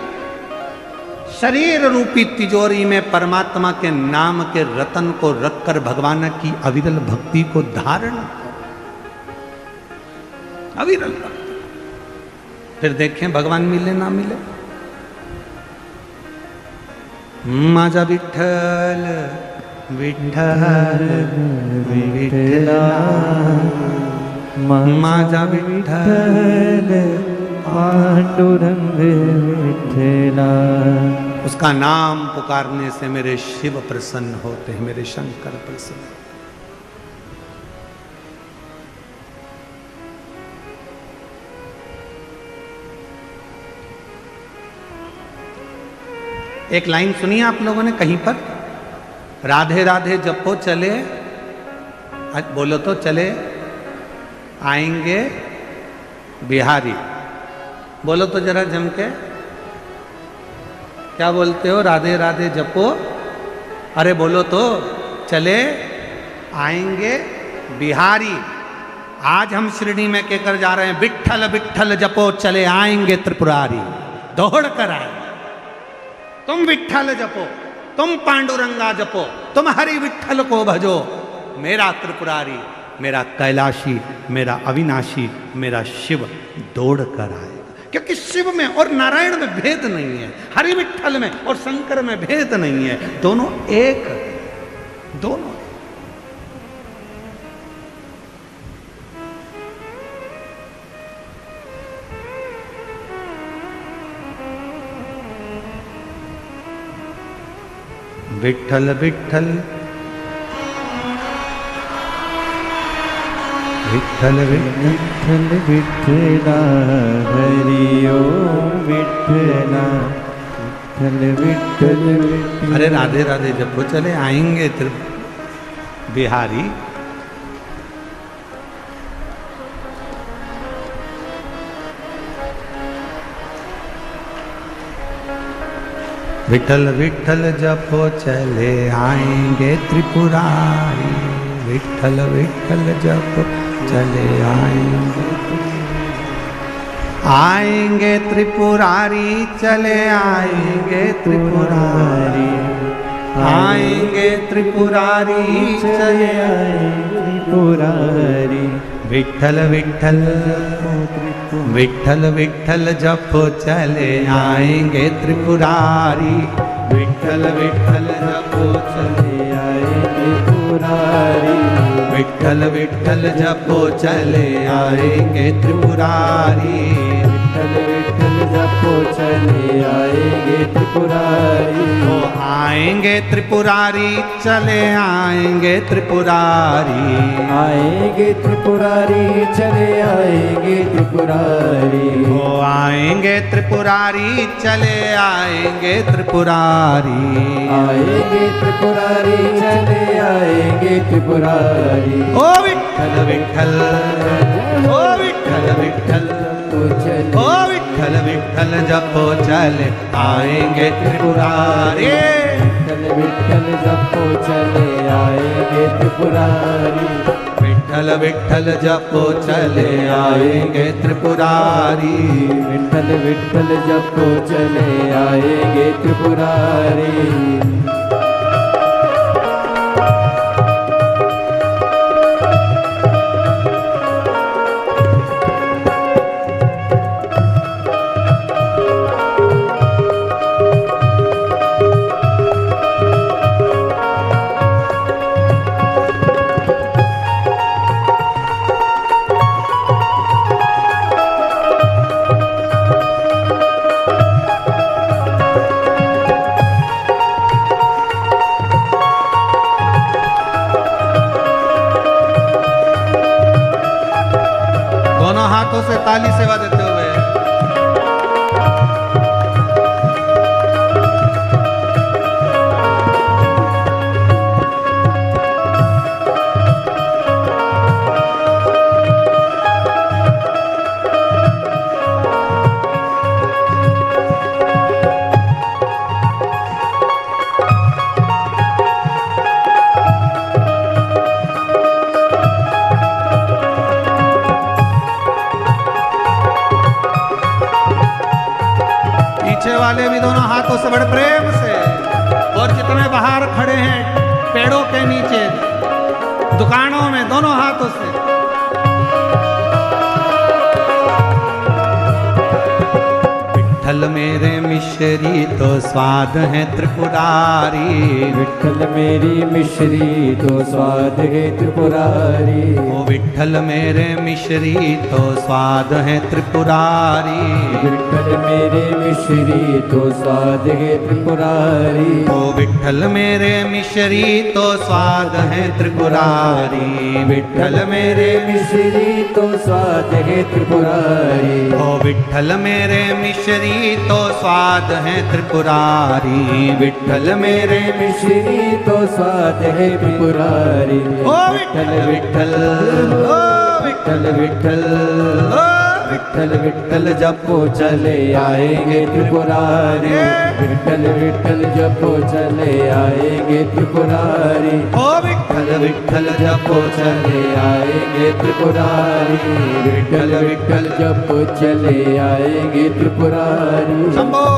शरीर रूपी तिजोरी में परमात्मा के नाम के रतन को रखकर भगवान की अविरल भक्ति को धारण, अविरल भक्ति। फिर देखें भगवान मिले ना मिले। माझा विठ्ठल विठ्ठल विठ्ठला माझा विठ्ठल पांडुरंग विठ्ठला। उसका नाम पुकारने से मेरे शिव प्रसन्न होते हैं, मेरे शंकर प्रसन्न। एक लाइन सुनिए आप लोगों ने कहीं पर, राधे राधे जपो चले, बोलो तो चले आएंगे बिहारी। बोलो तो जरा जम के, क्या बोलते हो? राधे राधे जपो, अरे बोलो तो चले आएंगे बिहारी। आज हम शिरडी में कहकर जा रहे हैं, विट्ठल विट्ठल जपो चले आएंगे त्रिपुरारी। दौड़ कर आए, तुम विट्ठल जपो, तुम पांडुरंगा जपो, तुम हरि विट्ठल को भजो, मेरा त्रिपुरारी, मेरा कैलाशी, मेरा अविनाशी, मेरा शिव दौड़ कर आएगा। क्योंकि शिव में और नारायण में भेद नहीं है, हरि विट्ठल में और शंकर में भेद नहीं है, दोनों एक, दोनों। विट्ठल विट्ठल विट्ठल विठ्ठल विठ्ठला हरि ओम विठ्ठला विठ्ठल विठ्ठल विठ्ठला। अरे राधे राधे जपो चले आएंगे बिहारी। विठल विठल जपो चले आएंगे त्रिपुरारी। विठल विठल जपो चले आएंगे, आएंगे त्रिपुरारी, चले आएंगे त्रिपुरारी, आएंगे त्रिपुरारी, चले आएंगे त्रिपुरारी। विठल विठल विठल विठल जपो चले आएंगे त्रिपुरारी। विठल विठल जपो चले आएंगे त्रिपुरारी। विठल विठल जपो चले आएंगे त्रिपुरारी। विठ्ठल विठ्ठल जपो चले आएंगे त्रिपुरारी। ओ आएंगे त्रिपुरारी, चले आएंगे त्रिपुरारी, आएंगे त्रिपुरारी, चले आएंगे त्रिपुरारी। ओ आएंगे आएंगे त्रिपुरारी, चले आएंगे त्रिपुरारी, आएंगे त्रिपुरारी, चले आएंगे त्रिपुरारी। ओ विठ्ठल विठ्ठल, ओ विठ्ठल विठ्ठल, तो चले, ओ विठ्ठल विठ्ठल जपो चले आएंगे त्रिपुरारी, विठ्ठल विठ्ठल जपो चले आएंगे त्रिपुरारी, विठ्ठल विठ्ठल जपो चले आएंगे त्रिपुरारी, विठ्ठल विठ्ठल जपो चले आएंगे त्रिपुरारी। दोनों हाथों से ताली सेवा देते हुए पीछे वाले भी दोनों हाथों से बड़े प्रेम से, और जितने बाहर खड़े हैं पेड़ों के नीचे, दुकानों में, दोनों हाथों से। विठ्ठल मेरे मिश्री तो स्वाद है त्रिपुरारी, विठ्ठल मेरी मिश्री तो स्वाद है त्रिपुरारी, ओ विठ्ठल मेरे मिश्री तो स्वाद है त्रिपुरारी, विठ्ठल मेरे मिश्री तो स्वाद है त्रिपुरारी, ओ विठ्ठल मेरे मिश्री तो स्वाद है त्रिपुरारी, विठ्ठल मेरे मिश्री तो स्वाद है त्रिपुरारी, ओ विठ्ठल मेरे मिश्री तो स्वाद है त्रिपुरारी, विठ्ठल मेरे मिश्री तो स्वाद है त्रिपुरारी। ओ विठ्ठल विठ्ठल, ओ विठ्ठल विठ्ठल, ओ विठ्ठल विठ्ठल जपो चले आएंगे त्रिपुरारी, विठ्ठल विठ्ठल जपो चले आएंगे त्रिपुरारी, ओ विठ्ठल विठ्ठल जपो चले आएंगे त्रिपुरारी, विठ्ठल विठ्ठल जपो चले आएंगे त्रिपुरारी। शंभो।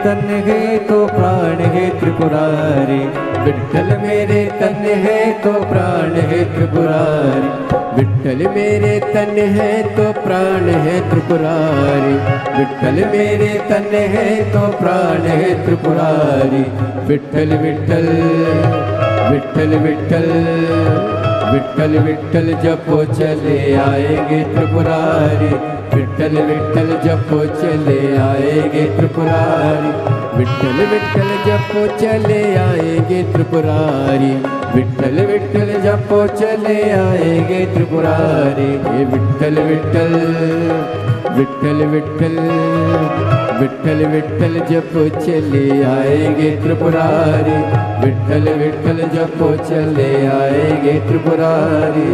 तन है तो प्राण है त्रिपुरारी, विठ्ठल मेरे तन है तो प्राण है त्रिपुरारी, विठ्ठल मेरे तन है तो प्राण है त्रिपुरारी, विठ्ठल मेरे तन है तो प्राण है त्रिपुरारी, विठ्ठल विठ्ठल विठ्ठल विठ्ठल विठ्ठल विठ्ठल जपो चले आएंगे त्रिपुरारी, विठ्ठल विठ्ठल जपो चले आएंगे त्रिपुरारी, विठ्ठल विठ्ठल जपो चले आएंगे त्रिपुरारी, विठ्ठल विठ्ठल जपो चले आएंगे त्रिपुरारी। ये विठ्ठल विठ्ठल विठ्ठल विठ्ठल विठ्ठल विठ्ठल जपो चले आएंगे त्रिपुरारी, विठ्ठल विठ्ठल जपो चले आएंगे त्रिपुरारी।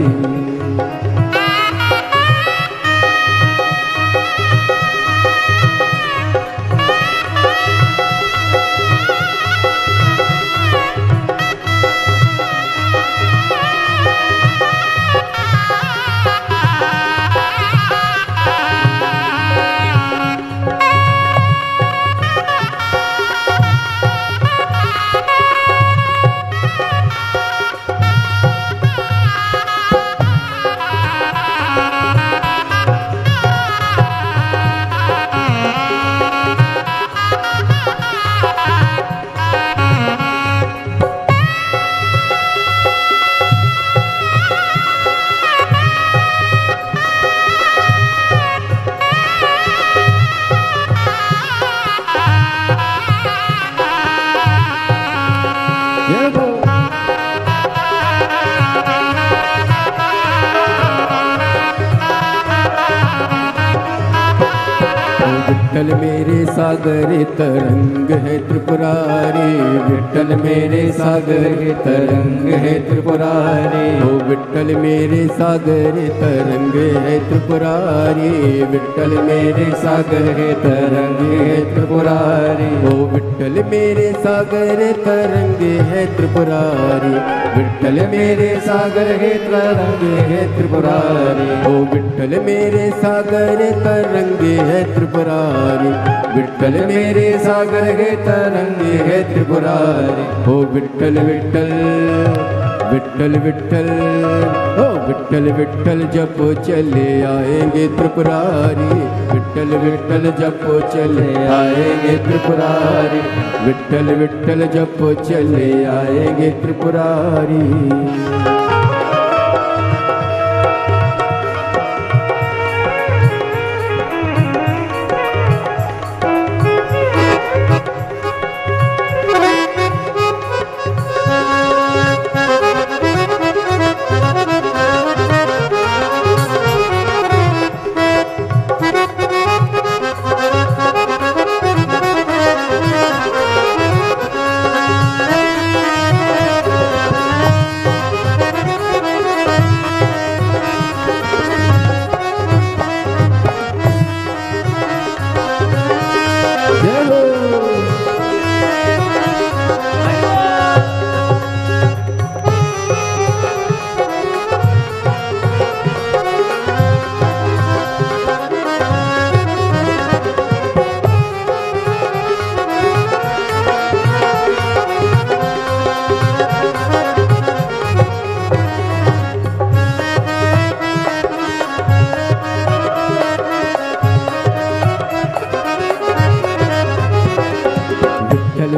विठ्ठल मेरे सागर तरंग है त्रिपुरारी, विठ्ठल मेरे सागर तरंग है त्रिपुरारी, ओ विठ्ठल मेरे सागर तरंग है त्रिपुरारी, विठ्ठल मेरे सागर तरंग है त्रिपुरारी, ओ विठ्ठल मेरे सागर तरंग है त्रिपुरारी, विठ्ठल मेरे सागर तरंग है त्रिपुरारी, ओ विठ्ठल मेरे सागर तरंग है त्रिपुरारी, विठ्ठल मेरे सागर है तरंग है त्रिपुरारी, ओ विठ्ठल विठ्ठल विठ्ठल विठ्ठल ओ विठ्ठल विठ्ठल जपो चले आएंगे त्रिपुरारी, विठ्ठल विठ्ठल जपो चले आएंगे त्रिपुरारी, विठ्ठल विठ्ठल जपो चले आएंगे त्रिपुरारी।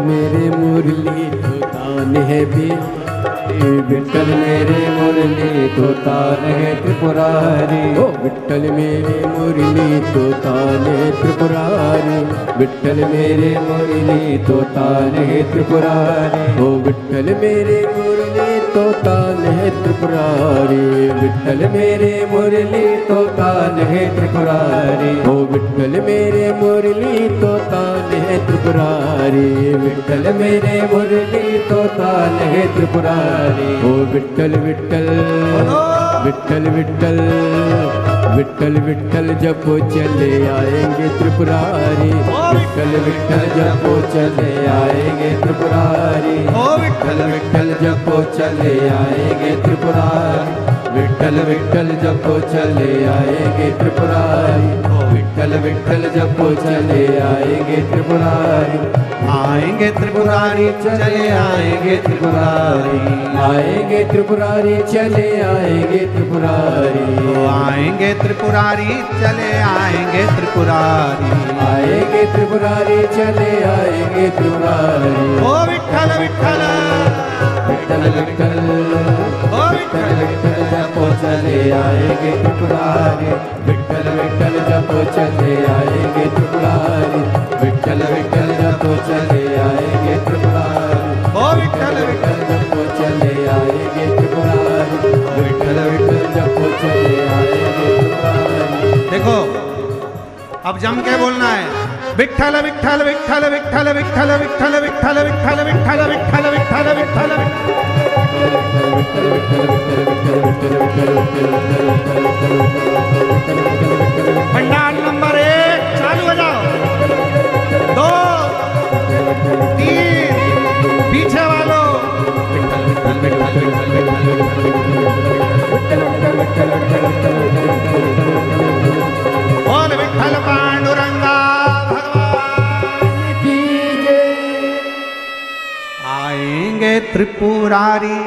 मेरे मुरली तो तान है बिहारी, विठ्ठल मेरे मुरली तो तान है त्रिपुरारी, ओ विठ्ठल मेरे मुरली तो तान है त्रिपुरारी, विठ्ठल मेरे मुरली तो तान है त्रिपुरारी, ओ विठ्ठल मेरे मुरली तो तान है त्रिपुरारी, विठ्ठल मेरे मुरली तो तान है त्रिपुरारी, ओ विठ्ठल मेरे मुरली तो तान है त्रिपुरारी, विठ्ठल मेरे मुरली तो तान है त्रिपुरारी, ओ विठ्ठल विठ्ठल विठ्ठल विठ्ठल विठ्ठल विठ्ठल जपो चले आएंगे त्रिपुरारी, विठ्ठल विठ्ठल जपो चले आएंगे त्रिपुरारी, ओ विठ्ठल विठ्ठल जपो चले आएंगे त्रिपुरारी, विठ्ठल विठ्ठल जपो चले आएंगे त्रिपुरारी, ओ विठ्ठल विठ्ठल जपो चले आएंगे त्रिपुरारी, आएंगे त्रिपुरारी चले आएंगे त्रिपुरारी, आएंगे त्रिपुरारी चले आएंगे त्रिपुरारी, आएंगे त्रिपुरारी चले आएंगे त्रिपुरारी, आएंगे त्रिपुरारी चले आएंगे त्रिपुरारी, ओ विठ्ठल विठ्ठल विठ्ठल विठ्ठल ओ विठ्ठल विठ्ठल जपो चले आएंगे त्रिपुरारी, विठ्ठल विठ्ठल जपो चले आएंगे त्रिपुरारी, विठ्ठल विठ्ठल जपो चले आएंगे त्रिपुरारी, ओ विठ्ठल विठ्ठल जपो चले आएंगे त्रिपुरारी, विठ्ठल विठ्ठल जपो चले आएंगे त्रिपुरारी। देखो अब जम के बोलना है, विठ्ठल विठ्ठल विठ्ठल विठ्ठल विठ्ठल विठ्ठल विठ्ठल विठ्ठल विठ्ठल विठ्ठल विठ्ठल विठ्ठल पंडाल नंबर 1 चालू हो जाओ, 2 3 पीछे वालों, बोल विठ्ठल पांडुरंगा भगवान की जय। आएंगे त्रिपुरारी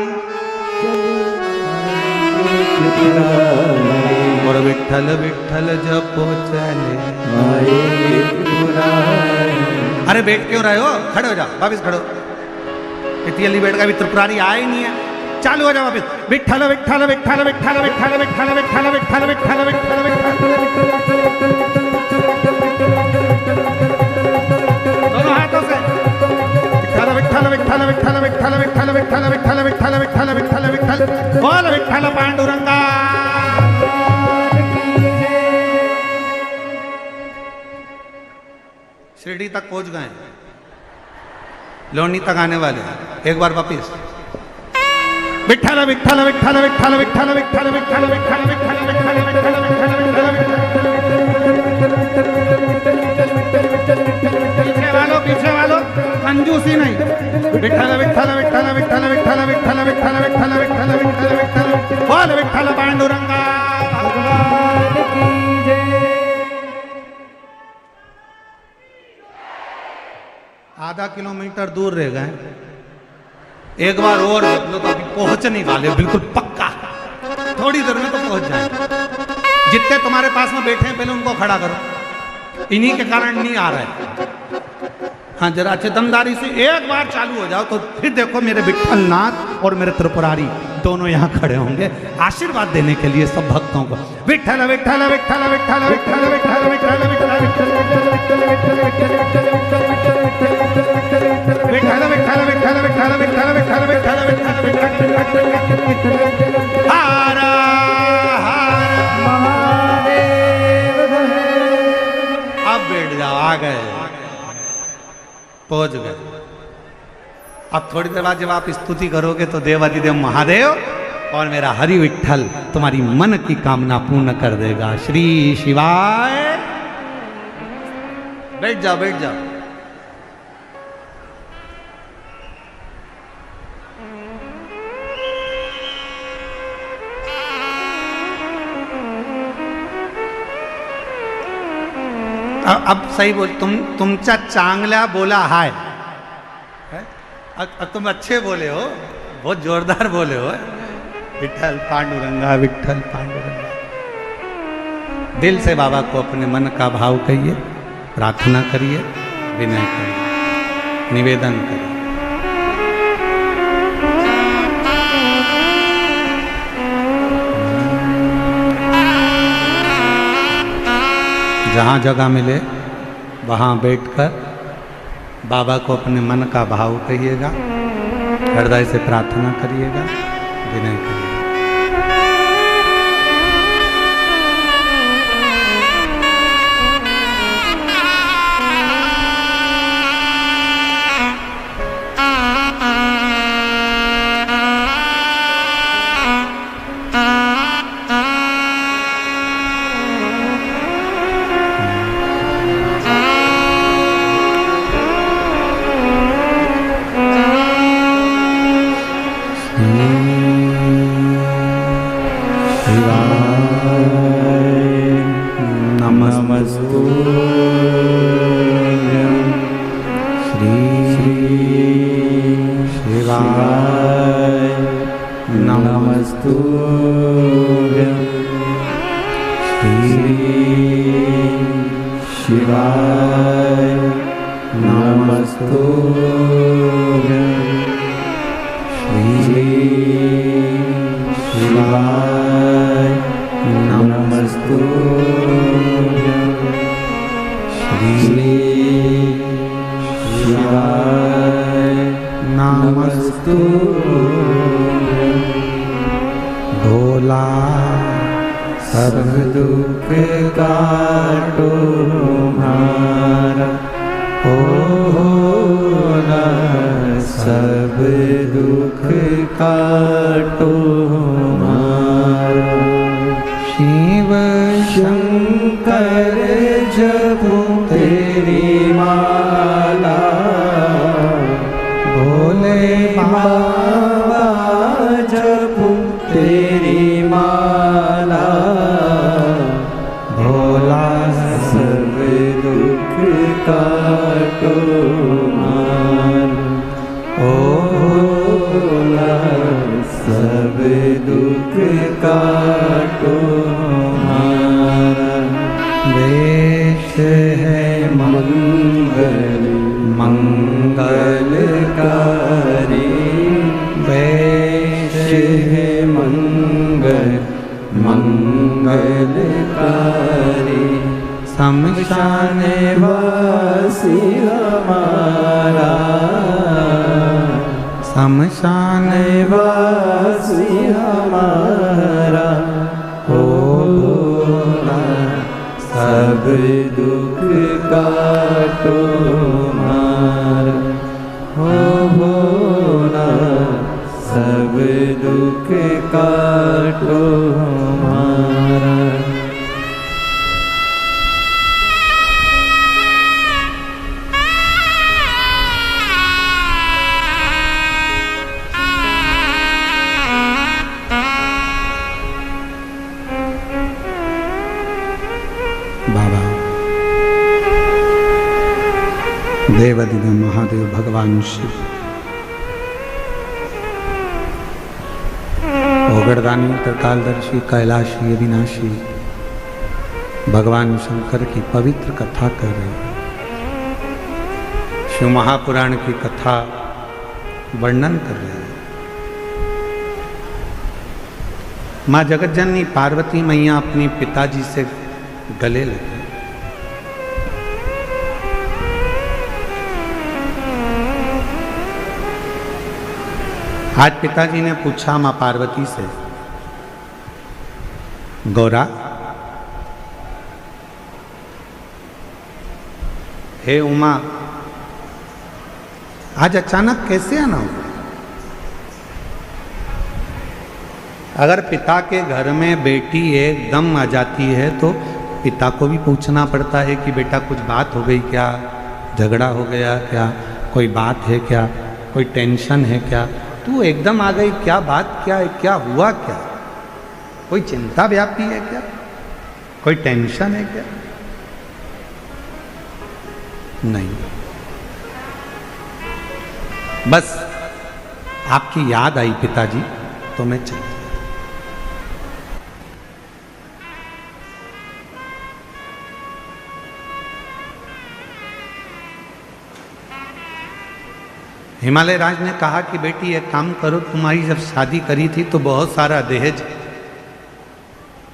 और विठ्ठल विठ्ठल जपो चले आएंगे त्रिपुरारी। अरे बैठ क्यों रहे हो, खड़े हो जाओ, वापिस खड़ो, इतनी जल्दी बैठ का भी त्रिपुरारी आए ही नहीं है, चालू हो जाओ वापिस, विठ्ठल विठ्ठल विठ्ठल विठ्ठल विठ्ठल विठ्ठल विठ्ठल विठ्ठल विठ्ठल विठ्ठल दोनों हाथों से विठ्ठल विठ्ठल विठ्ठल विठ्ठल विठ्ठल विठ्ठल विठ्ठल विठ्ठल विठ्ठल विठ्ठल विठ्ठल विठ्ठल बोल विठ्ठल पांडुरंगा। शिरडी तक पहुंच गए, लोनी तक आने वाले, एक बार वापिस, विठ्ठल विठ्ठल विठ्ठल विठ्ठल विठ्ठल विठ्ठल विठ्ठल विठ्ठल विठ्ठल विठ्ठल विठ्ठल विठ्ठल पीछे वालों कंजूसी नहीं, विठ्ठल विठ्ठल विठ्ठल विठ्ठल विठ्ठल विठ्ठल विठ्ठल विठ्ठल विठ्ठल विठ्ठल विठ्ठल बोल विठ्ठल पांडुरंगा भगवान की जय। आधा किलोमीटर दूर रह गए, एक बार और देख लो तो अभी पहुंचने वाले, बिल्कुल पक्का, थोड़ी देर में तो पहुंच जाए। जितने तुम्हारे पास में बैठे हैं पहले उनको खड़ा करो, इन्हीं के कारण नहीं आ रहा है। हाँ जरा अच्छे दमदारी से एक बार चालू हो जाओ तो फिर देखो मेरे विठ्ठल नाथ और मेरे त्रिपुरारी दोनों यहाँ खड़े होंगे आशीर्वाद देने के लिए सब भक्तों को। विठ्ठल विठ्ठल विठ्ठल विठ्ठल विठ्ठल विठ्ठल विठ्ठल विठ्ठल विठ्ठल विठ्ठल विठ्ठल विठ्ठल विठ्ठल हर हर महादेव। अब बैठ जाओ, आ गए, पहुंच गए। अब थोड़ी देर बाद जब आप स्तुति करोगे तो देवाधिदेव महादेव और मेरा हरि विठ्ठल तुम्हारी मन की कामना पूर्ण कर देगा। श्री शिवाय। बैठ जाओ, बैठ जाओ। अब सही बोल, तुमचा चांगला बोला हाय, अब तुम अच्छे बोले हो, बहुत जोरदार बोले हो। विठ्ठल पांडुरंगा, विठ्ठल पांडुरंगा। दिल से बाबा को अपने मन का भाव कहिए, प्रार्थना करिए, विनय करिए, निवेदन करिए। जहाँ जगह मिले वहाँ बैठकर बाबा को अपने मन का भाव कहिएगा, हृदय से प्रार्थना करिएगा, विनय करिएगा। भोला सब दुख काटो हमारा ओ भोला, सब दुख काटो हमारा। शिव शंकर जपो तेरी माला, भोले बाबा जपो तेरी माला, भोला सब दुख काटो हमारा ओ भोला, सब दुख काटो हमारा। वेश है मंगल मंगलकारी, वेश है मंगल मंगलकारी, शमशान वासी हमारा, शमशान वासी हमारा ओ भोला, सब दुख काटो हमारा ओ भोला, सब दुख काटो हमारा। बाबा देवादिदेव महादेव भगवान शिव, ओगड़दानी त्रिकालदर्शी कैलाशी अविनाशी भगवान शंकर की पवित्र कथा कर रहे हैं। शिव महापुराण की कथा वर्णन कर रहे हैं। माँ जगतजननी पार्वती मैया अपनी पिताजी से गले लगे। आज पिताजी ने पूछा मां पार्वती से, गौरा, हे उमा, आज अचानक कैसे आना हुआ? अगर पिता के घर में बेटी एकदम आ जाती है तो पिता को भी पूछना पड़ता है कि बेटा कुछ बात हो गई क्या, झगड़ा हो गया क्या, कोई बात है क्या, कोई टेंशन है क्या, तू एकदम आ गई, क्या बात क्या है, क्या हुआ क्या, कोई चिंता व्यापी है क्या, कोई टेंशन है क्या? नहीं, बस आपकी याद आई पिताजी तो मैं चल। हिमालय राज ने कहा कि बेटी एक काम करो, तुम्हारी जब शादी करी थी तो बहुत सारा दहेज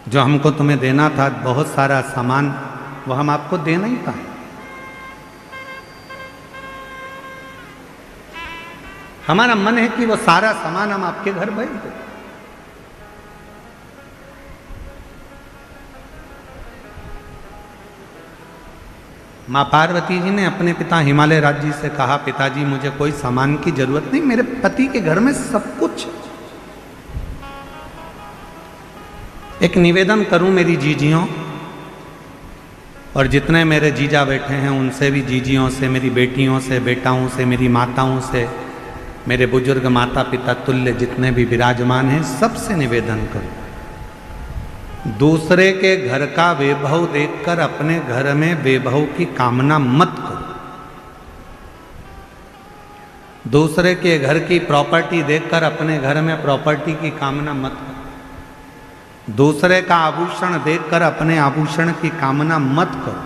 जो हमको तुम्हें देना था, बहुत सारा सामान, वो हम आपको दे नहीं पाए। हमारा मन है कि वो सारा सामान हम आपके घर भेज दें। माँ पार्वती जी ने अपने पिता हिमालय राज जी से कहा, पिताजी मुझे कोई सामान की जरूरत नहीं, मेरे पति के घर में सब कुछ। एक निवेदन करूं मेरी जीजियों, और जितने मेरे जीजा बैठे हैं उनसे भी, जीजियों से, मेरी बेटियों से, बेटाओं से, मेरी माताओं से, मेरे बुजुर्ग माता पिता तुल्य जितने भी विराजमान हैं, सबसे निवेदन करूं, दूसरे के घर का वैभव देखकर अपने घर में वैभव की कामना मत करो। दूसरे के घर की प्रॉपर्टी देखकर अपने घर में प्रॉपर्टी की कामना मत करो। दूसरे का आभूषण देखकर अपने आभूषण की कामना मत करो।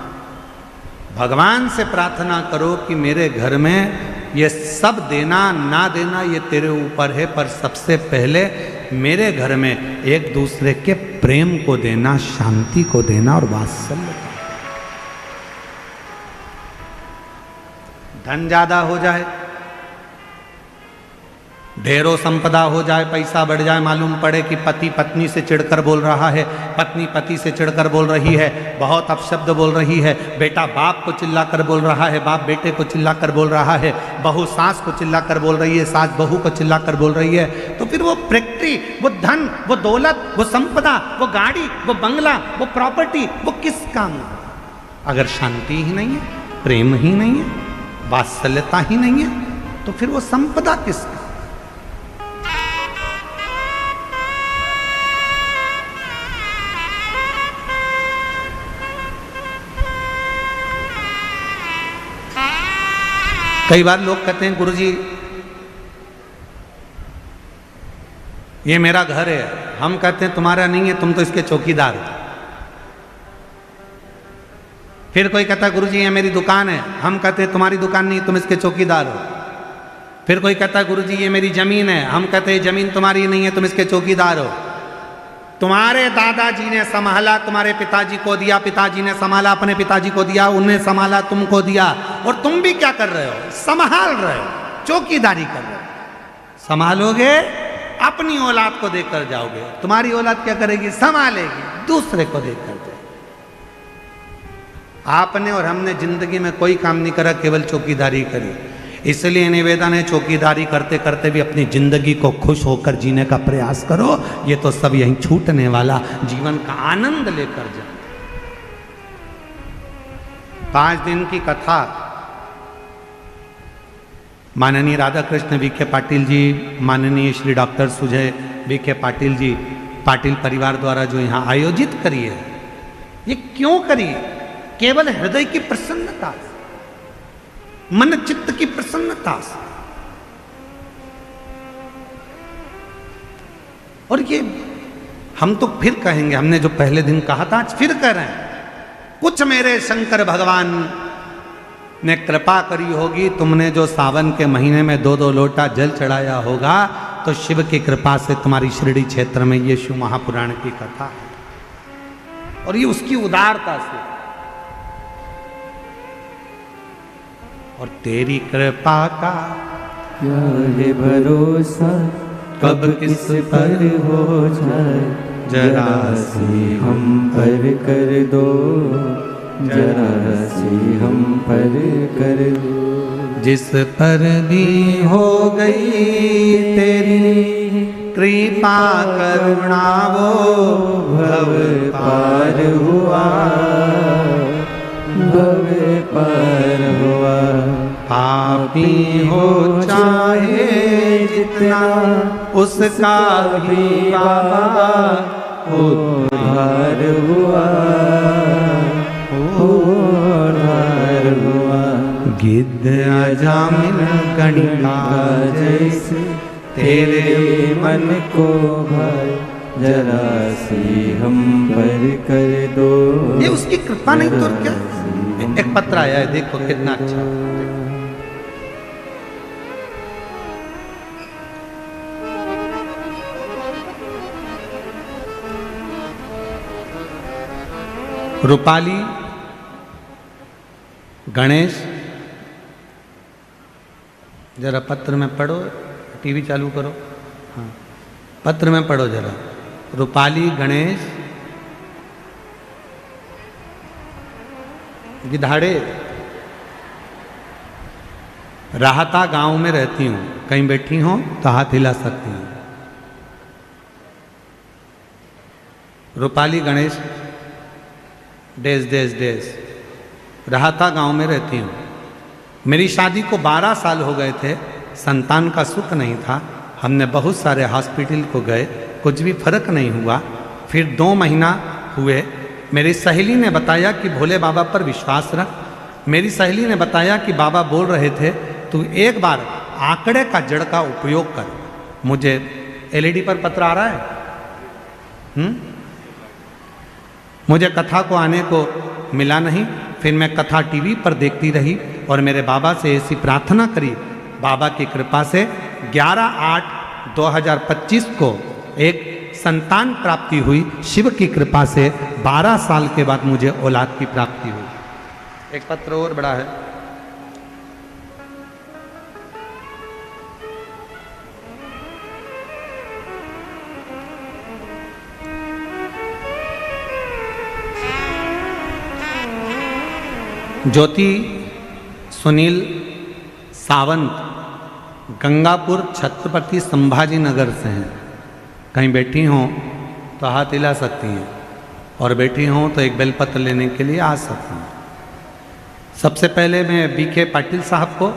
भगवान से प्रार्थना करो कि मेरे घर में ये सब देना ना देना ये तेरे ऊपर है, पर सबसे पहले मेरे घर में एक दूसरे के प्रेम को देना, शांति को देना और वात्सल्य। धन ज्यादा हो जाए, ढेरों संपदा हो जाए, पैसा बढ़ जाए, मालूम पड़े कि पति पत्नी से चिढ़कर बोल रहा है, पत्नी पति से चिढ़कर बोल रही है, बहुत अपशब्द बोल रही है, बेटा बाप को चिल्लाकर बोल रहा है, बाप बेटे को चिल्लाकर बोल रहा है, बहू सास को चिल्लाकर बोल रही है, सास बहू को चिल्लाकर बोल रही है, तो फिर वो प्रैक्टी, वो धन, वो दौलत, वो संपदा, वो गाड़ी, वो बंगला, वो प्रॉपर्टी, वो किस काम? अगर शांति ही नहीं है, प्रेम ही नहीं है, वात्सल्यता ही नहीं है, तो फिर वो संपदा किसकी? कई बार लोग कहते हैं गुरुजी ये मेरा घर है, हम कहते हैं तुम्हारा नहीं है, तुम तो इसके चौकीदार हो। फिर कोई कहता है गुरुजी ये मेरी दुकान है, हम कहते हैं तुम्हारी दुकान नहीं, तुम इसके चौकीदार हो। फिर कोई कहता है गुरुजी ये मेरी जमीन है, हम कहते हैं जमीन तुम्हारी नहीं है, तुम इसके चौकीदार हो। तुम्हारे दादाजी ने संभाला, तुम्हारे पिताजी को दिया, पिताजी ने संभाला, अपने पिताजी को दिया, उन्हें संभाला, तुमको दिया, और तुम भी क्या कर रहे हो? संभाल रहे हो, चौकीदारी कर रहे हो। संभालोगे, अपनी औलाद को देकर जाओगे, तुम्हारी औलाद क्या करेगी? संभालेगी, दूसरे को देकर जाएगी। आपने और हमने जिंदगी में कोई काम नहीं करा, केवल चौकीदारी करी। इसलिए निवेदन है, चौकीदारी करते करते भी अपनी जिंदगी को खुश होकर जीने का प्रयास करो। ये तो सब यहीं छूटने वाला, जीवन का आनंद लेकर जाओ। 5 दिन की कथा माननीय राधा कृष्ण वीके पाटिल जी, माननीय श्री डॉक्टर सुजय वीके पाटिल जी, पाटिल परिवार द्वारा जो यहाँ आयोजित करी है, ये क्यों करी? केवल हृदय की प्रसन्नता से, मन चित्त की प्रसन्नता से। और ये हम तो फिर कहेंगे, हमने जो पहले दिन कहा था आज फिर कह रहे हैं, कुछ मेरे शंकर भगवान ने कृपा करी होगी, तुमने जो सावन के महीने में 2-2 लोटा जल चढ़ाया होगा, तो शिव की कृपा से तुम्हारी शिरडी क्षेत्र में ये शिव महापुराण की कथा है। और ये उसकी उदारता से, और तेरी कृपा का क्या है भरोसा, कब किस पर हो जाए, जरा सी हम पर कर दो, जरा सी हम पर कर दो। जिस पर भी हो गई तेरी कृपा करुणा, वो भव पार हुआ, भव पार हुआ। पापी हो चाहे जितना, उसका भी बाबा उद्धार हुआ, उद्धार हुआ। गिद्ध अजामिन गणिका जैसे तेरे मन को भाई, जरा सी हम पर कर दो। ये उसकी कृपा नहीं तो क्या? एक पत्र आया है, देखो कितना अच्छा। रूपाली, गणेश, जरा पत्र में पढ़ो, टीवी चालू करो, हाँ पत्र में पढ़ो जरा। रूपाली, गणेश, गिधाड़े, राहता गांव में रहती हूँ, कहीं बैठी हो तो हाथ हिला सकती हूँ। रूपाली, गणेश, डेस डेस डेस, राहता गांव में रहती हूँ। मेरी शादी को 12 साल हो गए थे, संतान का सुख नहीं था। हमने बहुत सारे हॉस्पिटल को गए, कुछ भी फर्क नहीं हुआ। फिर 2 महीना हुए, मेरी सहेली ने बताया कि भोले बाबा पर विश्वास रख। मेरी सहेली ने बताया कि बाबा बोल रहे थे तू एक बार आंकड़े का जड़ का उपयोग कर। मुझे एलईडी पर पत्र आ रहा है, मुझे कथा को आने को मिला नहीं। फिर मैं कथा टीवी पर देखती रही और मेरे बाबा से ऐसी प्रार्थना करी। बाबा की कृपा से 11/8/2025 को एक संतान प्राप्ति हुई। शिव की कृपा से 12 साल के बाद मुझे औलाद की प्राप्ति हुई। एक पत्र और बड़ा है। ज्योति सुनील सावंत गंगापुर छत्रपति संभाजी नगर से हैं। कहीं बैठी हों तो हाथ हिला सकती हैं और बैठी हों तो एक बेलपत्र लेने के लिए आ सकती हैं। सबसे पहले मैं बीके पाटिल साहब को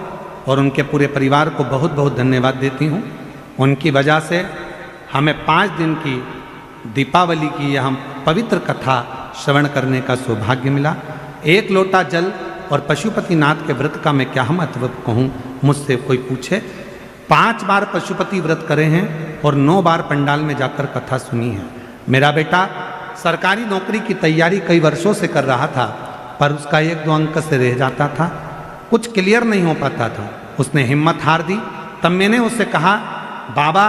और उनके पूरे परिवार को बहुत बहुत धन्यवाद देती हूँ। उनकी वजह से हमें 5 दिन की दीपावली की यह पवित्र कथा श्रवण करने का सौभाग्य मिला। 1 लोटा जल और पशुपतिनाथ के व्रत का मैं क्या महत्व कहूँ, मुझसे कोई पूछे। 5 बार पशुपति व्रत करे हैं और 9 बार पंडाल में जाकर कथा सुनी है। मेरा बेटा सरकारी नौकरी की तैयारी कई वर्षों से कर रहा था, पर उसका 1-2 अंक से रह जाता था, कुछ क्लियर नहीं हो पाता था। उसने हिम्मत हार दी। तब मैंने उससे कहा, बाबा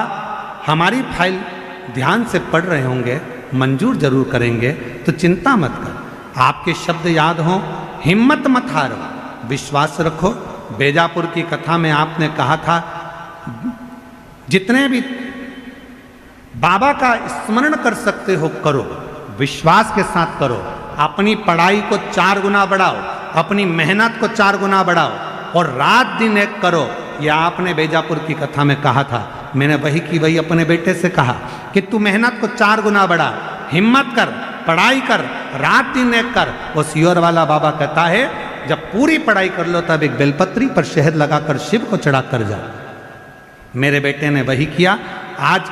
हमारी फाइल ध्यान से पढ़ रहे होंगे, मंजूर जरूर करेंगे, तो चिंता मत कर। आपके शब्द याद हों, हिम्मत मत हारो, विश्वास रखो। बेजापुर की कथा में आपने कहा था, जितने भी बाबा का स्मरण कर सकते हो करो, विश्वास के साथ करो। अपनी पढ़ाई को 4 गुना बढ़ाओ, अपनी मेहनत को 4 गुना बढ़ाओ और रात दिन एक करो। यह आपने बेजापुर की कथा में कहा था। मैंने वही की वही अपने बेटे से कहा कि तू मेहनत को 4 गुना बढ़ा, हिम्मत कर, पढ़ाई कर, रात दिन एक कर। वो सियोर वाला बाबा कहता है, जब पूरी पढ़ाई कर लो तब एक बेलपत्री पर शहद लगाकर शिव को चढ़ा कर जाओ। मेरे बेटे ने वही किया। आज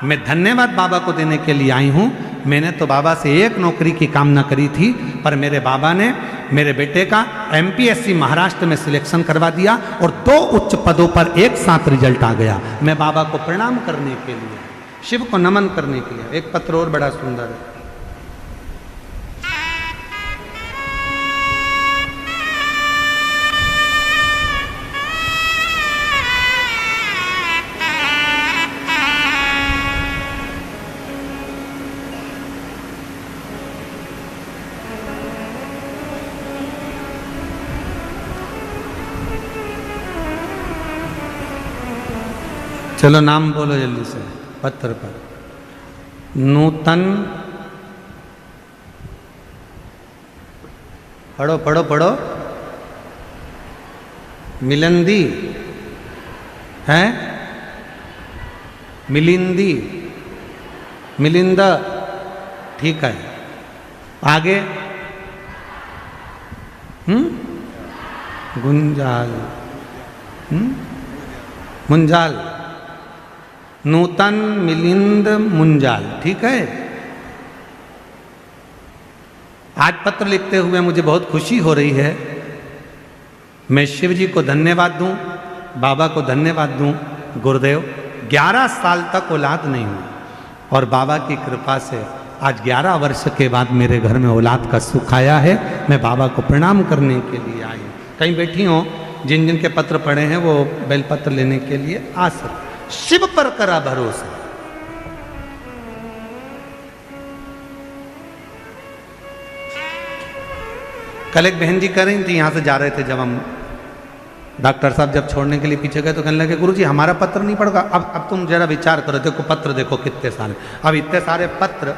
मैं धन्यवाद बाबा को देने के लिए आई हूँ। मैंने तो बाबा से 1 नौकरी की कामना करी थी, पर मेरे बाबा ने मेरे बेटे का MPSC महाराष्ट्र में सिलेक्शन करवा दिया और 2 उच्च पदों पर एक साथ रिजल्ट आ गया। मैं बाबा को प्रणाम करने के लिए, शिव को नमन करने के लिए। एक पत्र और बड़ा सुंदर है। चलो नाम बोलो जल्दी से पत्र पर। नूतन, पढ़ो पढ़ो पढ़ो। मिलंदी है, मिलिंदी, मिलिंदा, ठीक है। आगे गुंजाल, मुंजाल, नूतन, मिलिंद, मुंजाल, ठीक है। आज पत्र लिखते हुए मुझे बहुत खुशी हो रही है। मैं शिव जी को धन्यवाद दूं, बाबा को धन्यवाद दूं। गुरुदेव 11 साल तक औलाद नहीं हुई और बाबा की कृपा से आज 11 वर्ष के बाद मेरे घर में औलाद का सुख आया है। मैं बाबा को प्रणाम करने के लिए आई हूँ। कहीं बैठी हो, जिन जिन के पत्र पढ़े हैं वो बेलपत्र लेने के लिए आ सकते। शिव पर करा भरोसा। कल एक बहन जी कह रही थी, यहां से जा रहे थे जब हम, डॉक्टर साहब जब छोड़ने के लिए पीछे गए तो कहने लगे, गुरुजी हमारा पत्र नहीं पढ़ोगा। अब तुम जरा विचार करो, देखो पत्र देखो कितने सारे, अब इतने सारे पत्र।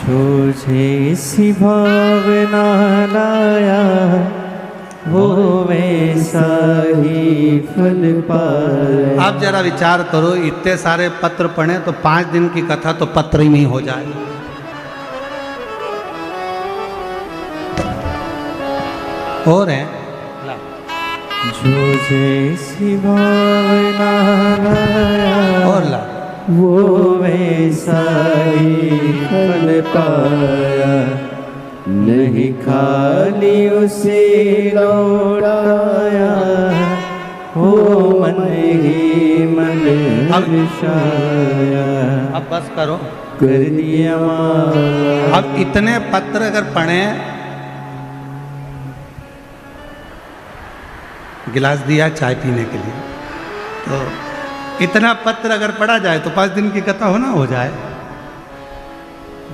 तुझे सी भावना लाया वो वैसा ही फल पाए। आप जरा विचार करो, इतने सारे पत्र पढ़े तो 5 दिन की कथा तो पत्र ही नहीं हो जाए। और है जो जैसी भावना लाया और ला वो वैसा ही फल पाया। नहीं खाली उसे लौटाया हो मन ही मन हर्षाया। अब बस करो, कर दिया माँ। अब इतने पत्र अगर पढ़े, गिलास दिया चाय पीने के लिए, तो इतना पत्र अगर पढ़ा जाए तो 5 दिन की कथा होना हो जाए।